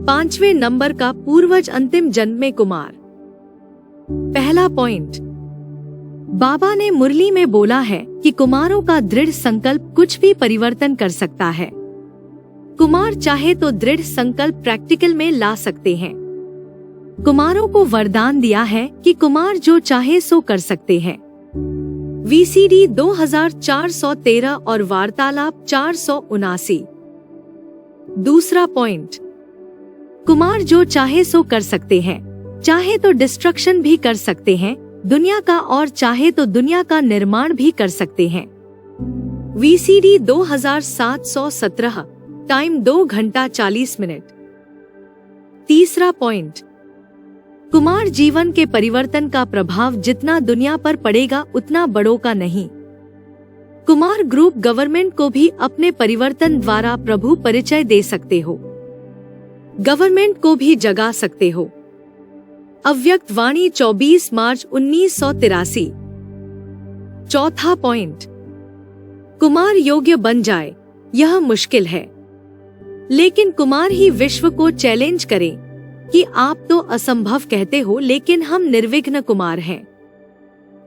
5वें नंबर का पूर्वज अंतिम जन्म में कुमार। पहला पॉइंट, बाबा ने मुरली में बोला है कि कुमारों का दृढ़ संकल्प कुछ भी परिवर्तन कर सकता है। कुमार चाहे तो दृढ़ संकल्प प्रैक्टिकल में ला सकते हैं। कुमारों को वरदान दिया है कि कुमार जो चाहे सो कर सकते हैं। VCD 2413 और वार्तालाप 479। दूसरा पॉइंट, कुमार जो चाहे सो कर सकते हैं, चाहे तो डिस्ट्रक्शन भी कर सकते हैं दुनिया का, और चाहे तो दुनिया का निर्माण भी कर सकते हैं। VCD 2717, टाइम 2 घंटा 40 मिनट। तीसरा पॉइंट, कुमार जीवन के परिवर्तन का प्रभाव जितना दुनिया पर पड़ेगा उतना बड़ों का नहीं। कुमार ग्रुप गवर्नमेंट को भी अपने परिवर्तन द्वारा प्रभु परिचय दे सकते हो, गवर्नमेंट को भी जगा सकते हो। अव्यक्त वाणी 24 मार्च 1983। चौथा पॉइंट, कुमार योग्य बन जाए यह मुश्किल है, लेकिन कुमार ही विश्व को चैलेंज करे कि आप तो असंभव कहते हो लेकिन हम निर्विघ्न कुमार हैं।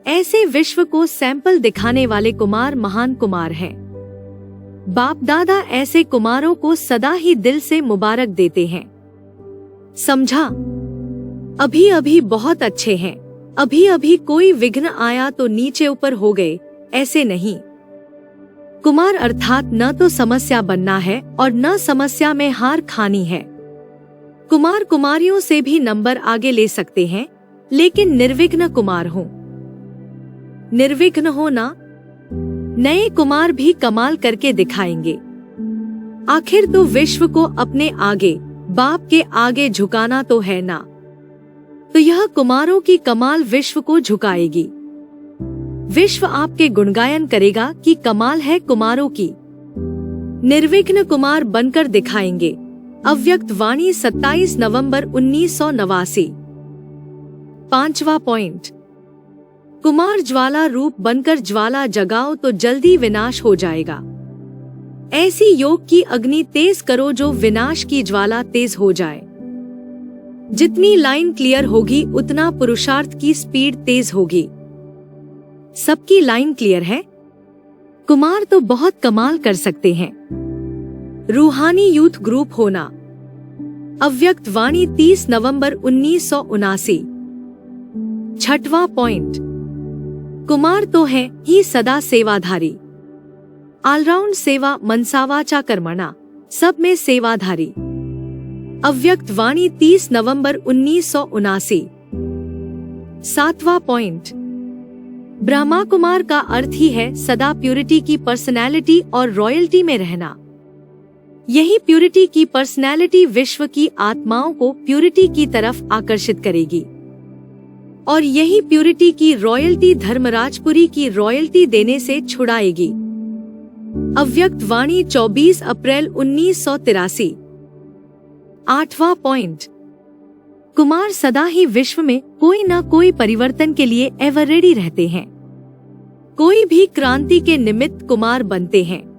ऐसे विश्व को सैंपल दिखाने वाले कुमार महान कुमार हैं। बाप दादा ऐसे कुमारों को सदा ही दिल से मुबारक देते हैं। समझा? अभी अभी बहुत अच्छे हैं, अभी अभी कोई विघ्न आया तो नीचे ऊपर हो गए, ऐसे नहीं। कुमार अर्थात न तो समस्या बनना है और न समस्या में हार खानी है। कुमार कुमारियों से भी नंबर आगे ले सकते हैं, लेकिन निर्विघ्न कुमार हो। निर्विघ्न हो ना, नए कुमार भी कमाल करके दिखाएंगे। आखिर तो विश्व को अपने आगे, बाप के आगे झुकाना तो है ना, तो यह कुमारों की कमाल विश्व को झुकाएगी। विश्व आपके गुणगायन करेगा कि कमाल है कुमारों की। निर्विघ्न कुमार बनकर दिखाएंगे। अव्यक्त वाणी 27 नवंबर 1989। पांचवा पॉइंट, कुमार ज्वाला रूप बनकर ज्वाला जगाओ तो जल्दी विनाश हो जाएगा। ऐसी योग की अग्नि तेज करो जो विनाश की ज्वाला तेज हो जाए। जितनी लाइन क्लियर होगी उतना पुरुषार्थ की स्पीड तेज होगी। सबकी लाइन क्लियर है? कुमार तो बहुत कमाल कर सकते हैं। रूहानी यूथ ग्रुप होना। अव्यक्त वाणी 30 नवंबर 1979। छठवां पॉइंट, कुमार तो है ही सदा सेवाधारी। ऑलराउंड सेवा मनसावाचा कर्मणा, सब में सेवाधारी। अव्यक्त वाणी 30 नवंबर 1979। सातवां पॉइंट, ब्रह्मा कुमार का अर्थ ही है सदा प्यूरिटी की पर्सनैलिटी और रॉयल्टी में रहना। यही प्यूरिटी की पर्सनैलिटी विश्व की आत्माओं को प्यूरिटी की तरफ आकर्षित करेगी और यही प्यूरिटी की रॉयल्टी धर्मराजपुरी की रॉयल्टी देने से छुड़ाएगी। अव्यक्त वाणी 24 अप्रैल 1983। आठवां पॉइंट, कुमार सदा ही विश्व में कोई न कोई परिवर्तन के लिए एवर रेडी रहते हैं। कोई भी क्रांति के निमित्त कुमार बनते हैं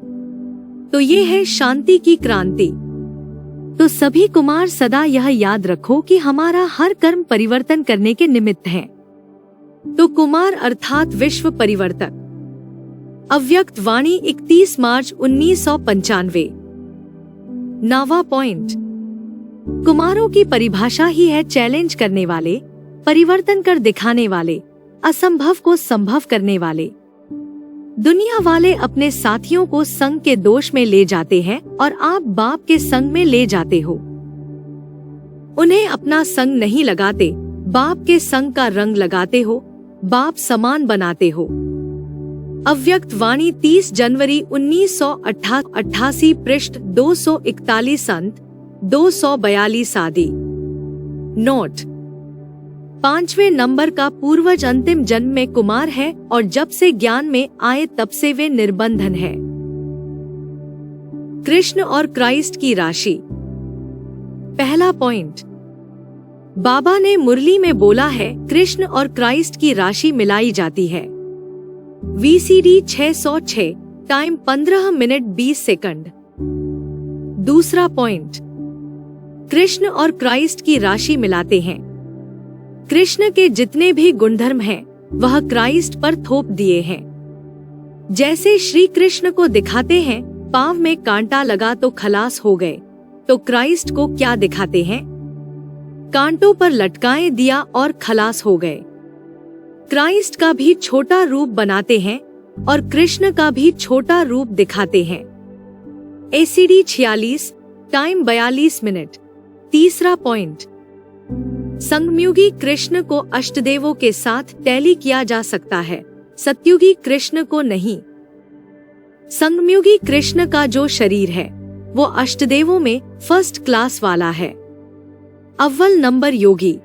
तो ये है शांति की क्रांति। तो सभी कुमार सदा यह याद रखो कि हमारा हर कर्म परिवर्तन करने के निमित्त है। तो कुमार अर्थात विश्व परिवर्तक। अव्यक्त वाणी 31 मार्च 1995। नौवां पॉइंट, कुमारों की परिभाषा ही है चैलेंज करने वाले, परिवर्तन कर दिखाने वाले, असंभव को संभव करने वाले। दुनिया वाले अपने साथियों को संग के दोष में ले जाते हैं और आप बाप के संग में ले जाते हो। उन्हें अपना संग नहीं लगाते, बाप के संग का रंग लगाते हो, बाप समान बनाते हो। अव्यक्त वाणी 30 जनवरी 1988 पृष्ठ 241 अंत 242 आदि। नोट, 5वें नंबर का पूर्वज अंतिम जन्म में कुमार है और जब से ज्ञान में आए तब से वे निर्बंधन है। कृष्ण और क्राइस्ट की राशि। पहला पॉइंट, बाबा ने मुरली में बोला है कृष्ण और क्राइस्ट की राशि मिलाई जाती है। VCD 606, time 15 minute 20 second. दूसरा पॉइंट, कृष्ण और क्राइस्ट की राशि मिलाते हैं। कृष्ण के जितने भी गुणधर्म हैं, वह क्राइस्ट पर थोप दिए हैं। जैसे श्री कृष्ण को दिखाते हैं पांव में कांटा लगा तो खलास हो गए, तो क्राइस्ट को क्या दिखाते हैं? कांटों पर लटकाए दिया और खलास हो गए। क्राइस्ट का भी छोटा रूप बनाते हैं और कृष्ण का भी छोटा रूप दिखाते हैं। ACD 46, time 42 minute. तीसरा पॉइंट, संगमयुगी कृष्ण को अष्टदेवों के साथ टैली किया जा सकता है, सतयुगी कृष्ण को नहीं। संगमयुगी कृष्ण का जो शरीर है वो अष्टदेवों में फर्स्ट क्लास वाला है, अव्वल नंबर योगी।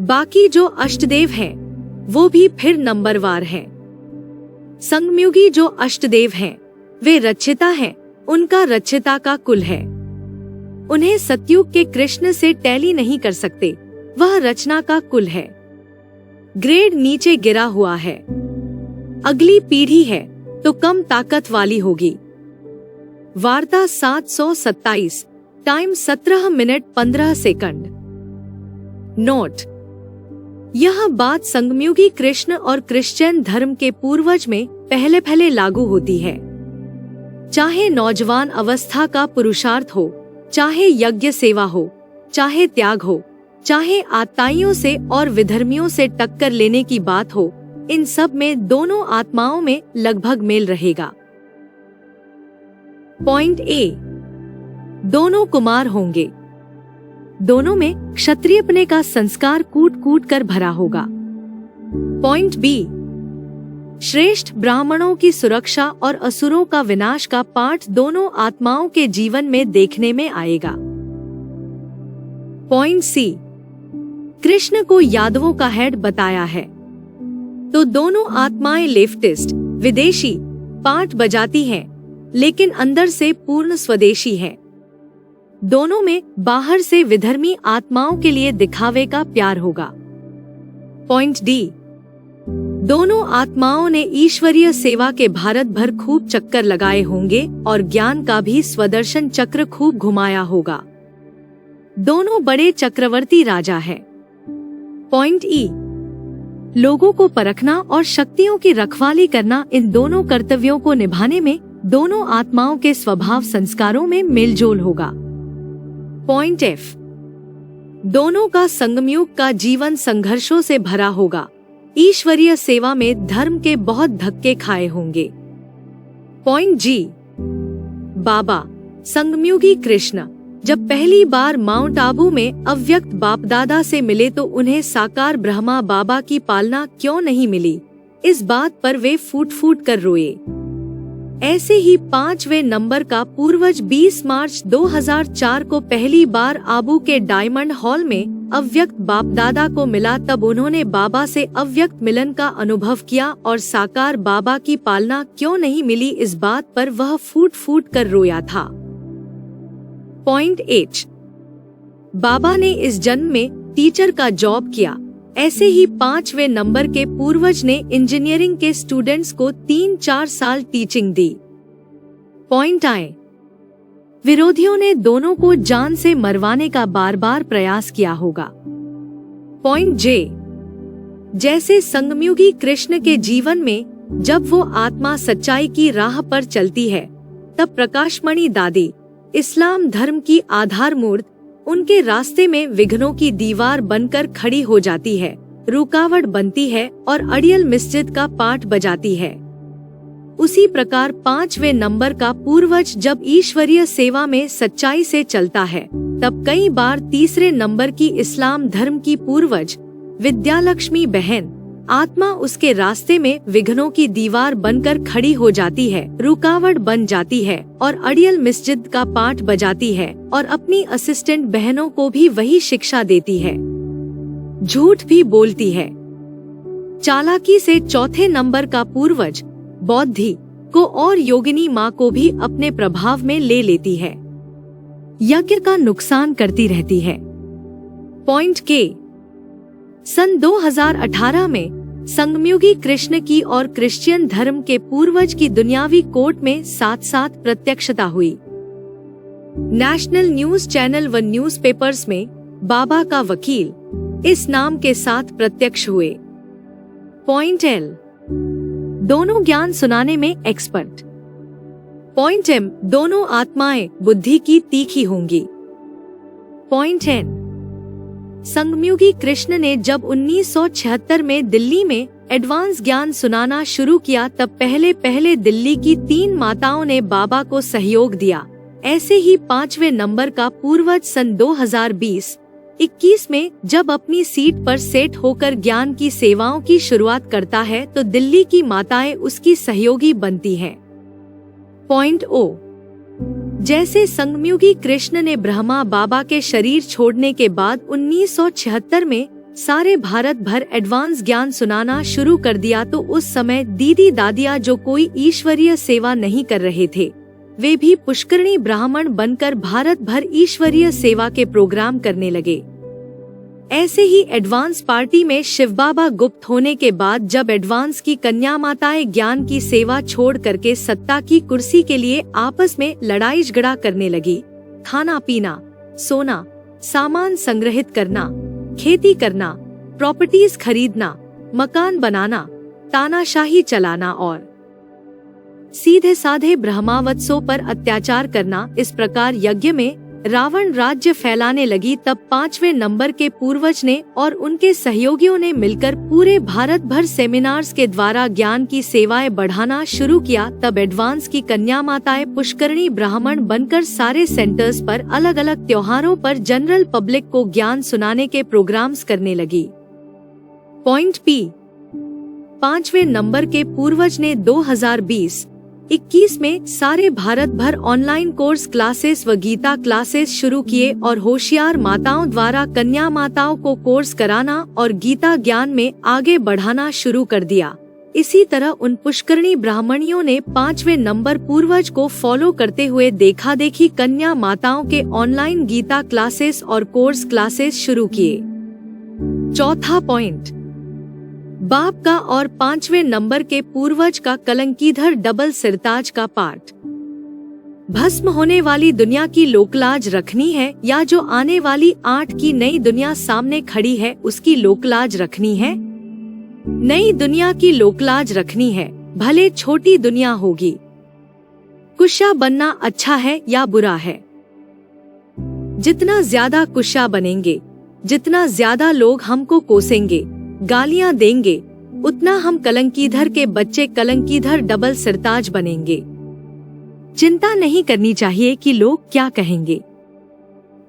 बाकी जो अष्टदेव हैं वो भी फिर नंबरवार हैं। संगमयुगी जो अष्टदेव हैं वे रचिता हैं, उनका रचिता का कुल है। उन्हें सतयुग के कृष्ण से टैली नहीं कर सकते, वह रचना का कुल है। ग्रेड नीचे गिरा हुआ है। अगली पीढ़ी है तो कम ताकत वाली होगी। वार्ता 727, टाइम 17 मिनट 15 सेकंड। नोट, यह बात संगमयुगी कृष्ण और क्रिश्चियन धर्म के पूर्वज में पहले लागू होती है। चाहे नौजवान अवस्था का पुरुषार्थ हो, चाहे यज्ञ सेवा हो, चाहे त्याग हो, चाहे आत्ताइयों से और विधर्मियों से टक्कर लेने की बात हो, इन सब में दोनों आत्माओं में लगभग मेल रहेगा। पॉइंट ए, दोनों कुमार होंगे। दोनों में क्षत्रियपने का संस्कार कूट कूट कर भरा होगा। पॉइंट बी, श्रेष्ठ ब्राह्मणों की सुरक्षा और असुरों का विनाश का पाठ दोनों आत्माओं के जीवन में देखने में आएगा। पॉइंट सी, कृष्ण को यादवों का हेड बताया है, तो दोनों आत्माएं लेफ्टिस्ट विदेशी पाठ बजाती हैं, लेकिन अंदर से पूर्ण स्वदेशी हैं। दोनों में बाहर से विधर्मी आत्माओं के लिए दिखावे का प्यार होगा। पॉइंट डी, दोनों आत्माओं ने ईश्वरीय सेवा के भारत भर खूब चक्कर लगाए होंगे और ज्ञान का भी स्वदर्शन चक्र खूब घुमाया होगा। दोनों बड़े चक्रवर्ती राजा हैं। पॉइंट ई, लोगों को परखना और शक्तियों की रखवाली करना, इन दोनों कर्तव्यों को निभाने में दोनों आत्माओं के स्वभाव संस्कारों में मेलजोल होगा। पॉइंट एफ, दोनों का संगमयुग का जीवन संघर्षों से भरा होगा। ईश्वरीय सेवा में धर्म के बहुत धक्के खाए होंगे। पॉइंट जी, बाबा संगमयुगी कृष्ण जब पहली बार माउंट आबू में अव्यक्त बाप दादा से मिले तो उन्हें साकार ब्रह्मा बाबा की पालना क्यों नहीं मिली, इस बात पर वे फूट फूट कर रोए। ऐसे ही 5वें नंबर का पूर्वज 20 मार्च 2004 को पहली बार आबू के डायमंड हॉल में अव्यक्त बाप दादा को मिला। तब उन्होंने बाबा से अव्यक्त मिलन का अनुभव किया और साकार बाबा की पालना क्यों नहीं मिली, इस बात पर वह फूट फूट कर रोया था। पॉइंट एच, बाबा ने इस जन्म में टीचर का जॉब किया। ऐसे ही 5वें नंबर के पूर्वज ने इंजीनियरिंग के स्टूडेंट्स को 3-4 साल टीचिंग दी। पॉइंट आई, विरोधियों ने दोनों को जान से मरवाने का बार बार प्रयास किया होगा। पॉइंट जे, जैसे संगमयुगी कृष्ण के जीवन में जब वो आत्मा सच्चाई की राह पर चलती है तब प्रकाशमणि दादी इस्लाम धर्म की आधार मूर्त उनके रास्ते में विघ्नों की दीवार बनकर खड़ी हो जाती है, रुकावट बनती है और अड़ियल मस्जिद का पाठ बजाती है। उसी प्रकार 5वें नंबर का पूर्वज जब ईश्वरीय सेवा में सच्चाई से चलता है तब कई बार 3रे नंबर की इस्लाम धर्म की पूर्वज विद्यालक्ष्मी बहन आत्मा उसके रास्ते में विघ्नों की दीवार बनकर खड़ी हो जाती है, रुकावट बन जाती है और अड़ियल मस्जिद का पाठ बजाती है और अपनी असिस्टेंट बहनों को भी वही शिक्षा देती है, झूठ भी बोलती है। चालाकी से 4थे नंबर का पूर्वज बौद्धि को और योगिनी माँ को भी अपने प्रभाव में ले लेती है, यज्ञ का नुकसान करती रहती है। पॉइंट के, सन 2018 में संगमयुगी कृष्ण की और क्रिश्चियन धर्म के पूर्वज की दुनियावी कोर्ट में साथ-साथ प्रत्यक्षता हुई। नेशनल न्यूज चैनल व न्यूज़पेपर्स में बाबा का वकील इस नाम के साथ प्रत्यक्ष हुए। पॉइंट एल, दोनों ज्ञान सुनाने में एक्सपर्ट। पॉइंट एम, दोनों आत्माएं बुद्धि की तीखी होंगी। पॉइंट एन, संगमयुगी कृष्ण ने जब 1976 में दिल्ली में एडवांस ज्ञान सुनाना शुरू किया तब पहले दिल्ली की 3 माताओं ने बाबा को सहयोग दिया। ऐसे ही 5वें नंबर का पूर्वज सन 2020-21 में जब अपनी सीट पर सेट होकर ज्ञान की सेवाओं की शुरुआत करता है तो दिल्ली की माताएं उसकी सहयोगी बनती हैं। पॉइंट ओ, जैसे संगमयुगी कृष्ण ने ब्रह्मा बाबा के शरीर छोड़ने के बाद 1976 में सारे भारत भर एडवांस ज्ञान सुनाना शुरू कर दिया तो उस समय दीदी दादिया जो कोई ईश्वरीय सेवा नहीं कर रहे थे वे भी पुष्करणी ब्राह्मण बनकर भारत भर ईश्वरीय सेवा के प्रोग्राम करने लगे। ऐसे ही एडवांस पार्टी में शिव बाबा गुप्त होने के बाद जब एडवांस की कन्या माताएं ज्ञान की सेवा छोड़ करके सत्ता की कुर्सी के लिए आपस में लड़ाई झगड़ा करने लगी, खाना पीना, सोना, सामान संग्रहित करना, खेती करना, प्रॉपर्टीज खरीदना, मकान बनाना, तानाशाही चलाना और सीधे साधे ब्रह्मावत्सों पर अत्याचार करना, इस प्रकार यज्ञ में रावण राज्य फैलाने लगी। तब 5वें नंबर के पूर्वज ने और उनके सहयोगियों ने मिलकर पूरे भारत भर सेमिनार्स के द्वारा ज्ञान की सेवाएं बढ़ाना शुरू किया। तब एडवांस की कन्या माताएं पुष्करणी ब्राह्मण बनकर सारे सेंटर्स पर अलग अलग त्योहारों पर जनरल पब्लिक को ज्ञान सुनाने के प्रोग्राम्स करने लगी। पॉइंट पी, 5वें नंबर के पूर्वज ने 2020-21 में सारे भारत भर ऑनलाइन कोर्स क्लासेस व गीता क्लासेस शुरू किए और होशियार माताओं द्वारा कन्या माताओं को कोर्स कराना और गीता ज्ञान में आगे बढ़ाना शुरू कर दिया। इसी तरह उन पुष्करणी ब्राह्मणियों ने 5वें नंबर पूर्वज को फॉलो करते हुए देखा देखी कन्या माताओं के ऑनलाइन गीता क्लासेस और कोर्स क्लासेस शुरू किए। चौथा पॉइंट, बाप का और 5वें नंबर के पूर्वज का कलंकीधर डबल सिरताज का पाठ। भस्म होने वाली दुनिया की लोकलाज रखनी है या जो आने वाली 8 की नई दुनिया सामने खड़ी है उसकी लोकलाज रखनी है? नई दुनिया की लोकलाज रखनी है, भले छोटी दुनिया होगी। कुशा बनना अच्छा है या बुरा है? जितना ज्यादा कुशा बनेंगे, जितना ज्यादा लोग हमको कोसेंगे, गालियां देंगे, उतना हम कलंकीधर के बच्चे कलंकीधर डबल सिरताज बनेंगे। चिंता नहीं करनी चाहिए कि लोग क्या कहेंगे।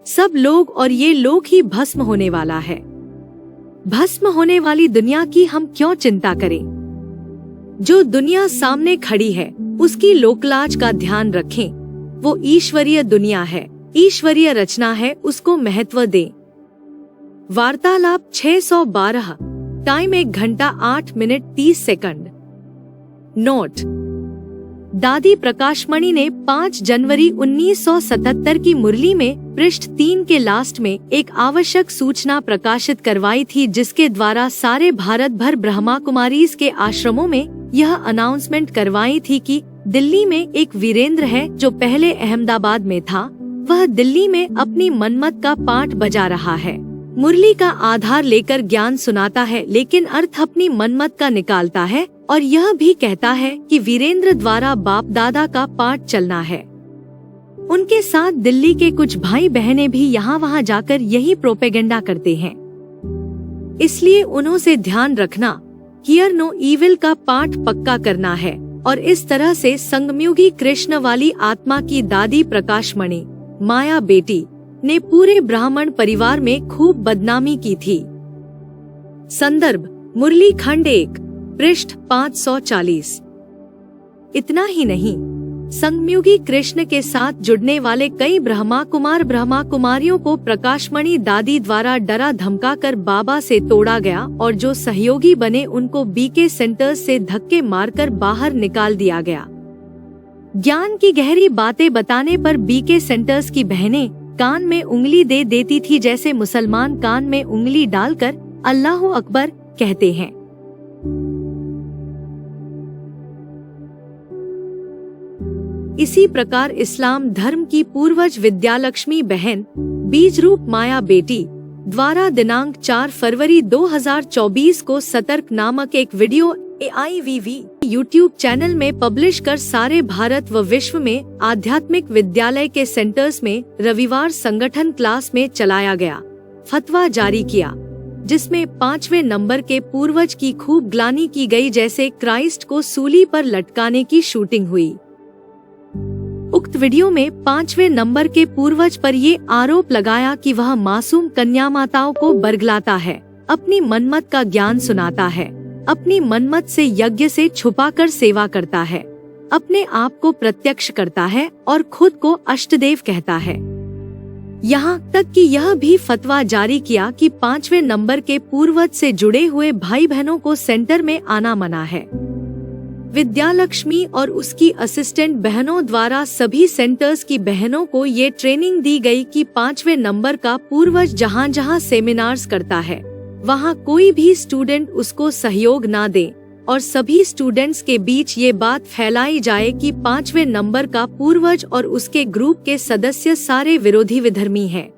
सब लोग और ये लोग ही भस्म होने वाला है। भस्म होने वाली दुनिया की हम क्यों चिंता करें? जो दुनिया सामने खड़ी है उसकी लोकलाज का ध्यान रखें। वो ईश्वरीय दुनिया है, ईश्वरीय रचना है, उसको महत्व दें। वार्तालाप 612, टाइम 1 घंटा 8 मिनट 30 सेकंड। नोट: दादी प्रकाशमणि ने 5 जनवरी 1977 की मुरली में पृष्ठ 3 के लास्ट में एक आवश्यक सूचना प्रकाशित करवाई थी, जिसके द्वारा सारे भारत भर ब्रह्मा कुमारीज के आश्रमों में यह अनाउंसमेंट करवाई थी कि दिल्ली में एक वीरेंद्र है जो पहले अहमदाबाद में था। वह दिल्ली में अपनी मनमत का पाठ बजा रहा है, मुरली का आधार लेकर ज्ञान सुनाता है, लेकिन अर्थ अपनी मनमत का निकालता है और यह भी कहता है कि वीरेंद्र द्वारा बाप दादा का पाठ चलना है। उनके साथ दिल्ली के कुछ भाई बहनें भी यहाँ वहाँ जाकर यही प्रोपेगेंडा करते हैं। इसलिए उन्हों से ध्यान रखना, हियर नो इविल का पाठ पक्का करना है। और इस तरह से संगमयुगी कृष्ण वाली आत्मा की दादी प्रकाशमणि, माया बेटी, ने पूरे ब्राह्मण परिवार में खूब बदनामी की थी। संदर्भ: मुरली खंड 1, पृष्ठ 540। इतना ही नहीं, संगमयुगी कृष्ण के साथ जुड़ने वाले कई ब्रह्मा कुमारियों को प्रकाशमणि दादी द्वारा डरा धमका कर बाबा से तोड़ा गया और जो सहयोगी बने उनको बीके सेंटर्स से धक्के मारकर बाहर निकाल दिया गया। ज्ञान की गहरी बातें बताने पर बीके सेंटर्स की बहनें कान में उंगली दे देती थी, जैसे मुसलमान कान में उंगली डालकर अल्लाहु अकबर कहते हैं। इसी प्रकार इस्लाम धर्म की पूर्वज विद्यालक्ष्मी बहन, बीज रूप माया बेटी, द्वारा दिनांक 4 फरवरी 2024 को सतर्क नामक एक वीडियो AIVV यूट्यूब चैनल में पब्लिश कर सारे भारत व विश्व में आध्यात्मिक विद्यालय के सेंटर्स में रविवार संगठन क्लास में चलाया गया फतवा जारी किया, जिसमें 5वें नंबर के पूर्वज की खूब ग्लानि की गई, जैसे क्राइस्ट को सूली पर लटकाने की शूटिंग हुई। उक्त वीडियो में 5वें नंबर के पूर्वज पर ये आरोप लगाया कि वह मासूम कन्या माताओं को बरगलाता है, अपनी मनमत का ज्ञान सुनाता है, अपनी मनमत से यज्ञ से छुपाकर सेवा करता है, अपने आप को प्रत्यक्ष करता है और खुद को अष्टदेव कहता है। यहाँ तक कि यह भी फतवा जारी किया कि 5वें नंबर के पूर्वज से जुड़े हुए भाई बहनों को सेंटर में आना मना है। विद्यालक्ष्मी और उसकी असिस्टेंट बहनों द्वारा सभी सेंटर्स की बहनों को ये ट्रेनिंग दी गई कि 5वें नंबर का पूर्वज जहाँ जहाँ सेमिनार्स करता है वहाँ कोई भी स्टूडेंट उसको सहयोग ना दे और सभी स्टूडेंट्स के बीच ये बात फैलाई जाए कि 5वें नंबर का पूर्वज और उसके ग्रुप के सदस्य सारे विरोधी विधर्मी हैं।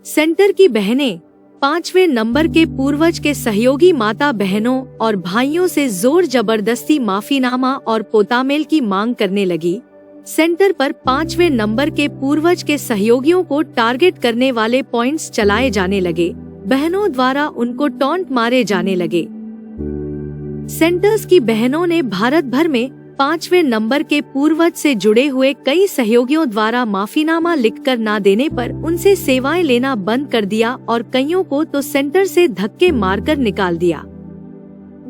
सेंटर की बहनें 5वें नंबर के पूर्वज के सहयोगी माता बहनों और भाइयों से जोर जबरदस्ती माफीनामा और पोतामेल की मांग करने लगी। सेंटर पर 5वें नंबर के पूर्वज के सहयोगियों को टारगेट करने वाले पॉइंट्स चलाए जाने लगे। बहनों द्वारा उनको टॉन्ट मारे जाने लगे। सेंटर्स की बहनों ने भारत भर में 5वें नंबर के पूर्वज से जुड़े हुए कई सहयोगियों द्वारा माफीनामा लिखकर ना देने पर उनसे सेवाएं लेना बंद कर दिया और कईयों को तो सेंटर से धक्के मारकर निकाल दिया।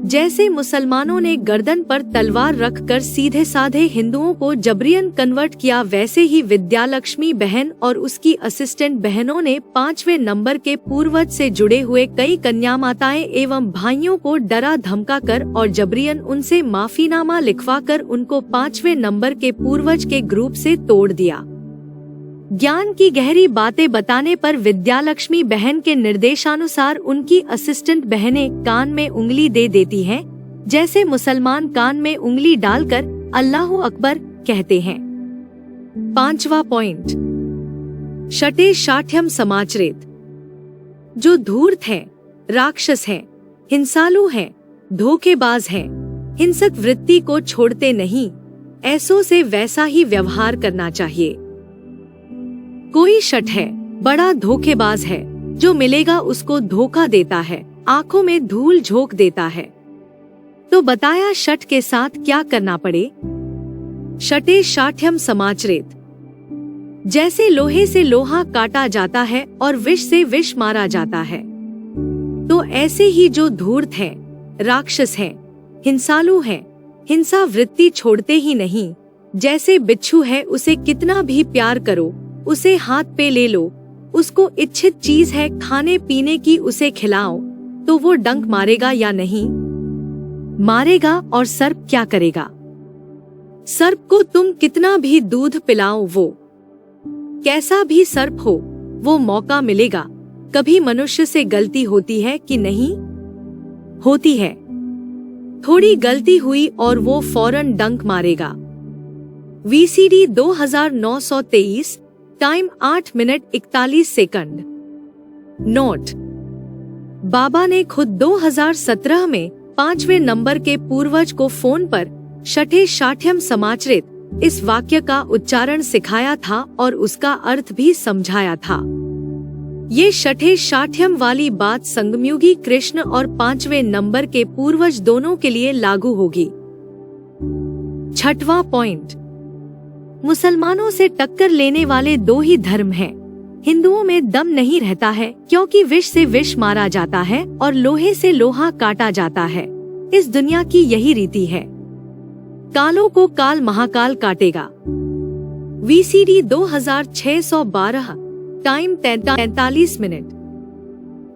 जैसे मुसलमानों ने गर्दन पर तलवार रखकर सीधे साधे हिंदुओं को जबरियन कन्वर्ट किया, वैसे ही विद्यालक्ष्मी बहन और उसकी असिस्टेंट बहनों ने 5वें नंबर के पूर्वज से जुड़े हुए कई कन्या माताएं एवं भाइयों को डरा धमका कर और जबरियन उनसे माफीनामा लिखवा कर उनको 5वें नंबर के पूर्वज के ग्रुप से तोड़ दिया। ज्ञान की गहरी बातें बताने पर विद्यालक्ष्मी बहन के निर्देशानुसार उनकी असिस्टेंट बहनें कान में उंगली दे देती हैं, जैसे मुसलमान कान में उंगली डालकर अल्लाहू अकबर कहते हैं। 5वां पॉइंट, शटे शाठ्यम समाचरेत। जो धूर्त हैं, राक्षस हैं, हिंसालु हैं, धोखेबाज हैं, हिंसक वृत्ति को छोड़ते नहीं, ऐसों से वैसा ही व्यवहार करना चाहिए। कोई शठ है, बड़ा धोखेबाज है, जो मिलेगा उसको धोखा देता है, आंखों में धूल झोंक देता है। तो बताया शठ के साथ क्या करना पड़े। शटे शाठ्यम समाचरेत। जैसे लोहे से लोहा काटा जाता है और विष से विष मारा जाता है, तो ऐसे ही जो धूर्त हैं, राक्षस हैं, हिंसालु हैं, हिंसा वृत्ति छोड़ते ही नहीं, जैसे बिच्छू है, उसे कितना भी प्यार करो, उसे हाथ पे ले लो, उसको इच्छित चीज है खाने पीने की, उसे खिलाओ, तो वो डंक मारेगा या नहीं मारेगा। और सर्प क्या करेगा? सर्प को तुम कितना भी दूध पिलाओ, वो कैसा भी सर्प हो, वो मौका मिलेगा। कभी मनुष्य से गलती होती है कि नहीं होती है? थोड़ी गलती हुई और वो फौरन डंक मारेगा। VCD 2923, time 8 minute 41 second. Note: Baba ने खुद 2017 में 5वें नंबर के पूर्वज को फोन पर शठे शाठ्यम समाचरेत इस वाक्य का उच्चारण सिखाया था और उसका अर्थ भी समझाया था। ये शठे शाठ्यम वाली बात संगमयुगी कृष्ण और 5वें नंबर के पूर्वज दोनों के लिए लागू होगी। 6वां पॉइंट, मुसलमानों से टक्कर लेने वाले दो ही धर्म हैं। हिंदुओं में दम नहीं रहता है, क्योंकि विष से विष मारा जाता है और लोहे से लोहा काटा जाता है। इस दुनिया की यही रीति है। कालों को काल महाकाल काटेगा। VCD 2612, time 43 minute.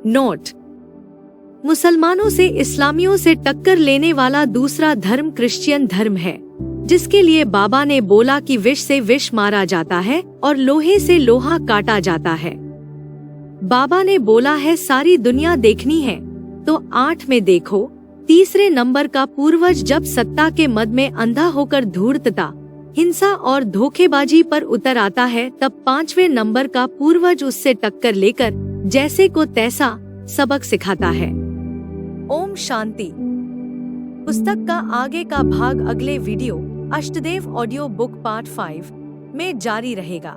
नोट: मुसलमानों से इस्लामियों से टक्कर लेने वाला दूसरा धर्म क्रिश्चियन धर्म है, जिसके लिए बाबा ने बोला कि विष से विष मारा जाता है और लोहे से लोहा काटा जाता है। बाबा ने बोला है सारी दुनिया देखनी है, तो 8 में देखो। तीसरे नंबर का पूर्वज जब सत्ता के मद में अंधा होकर धूर्तता, हिंसा और धोखेबाजी पर उतर आता है, तब 5वें नंबर का पूर्वज उससे टक्कर लेकर जैसे को तैसा सबक सिखाता है। ओम शांति। पुस्तक का आगे का भाग अगले वीडियो अष्टदेव ऑडियो बुक पार्ट 5 में जारी रहेगा।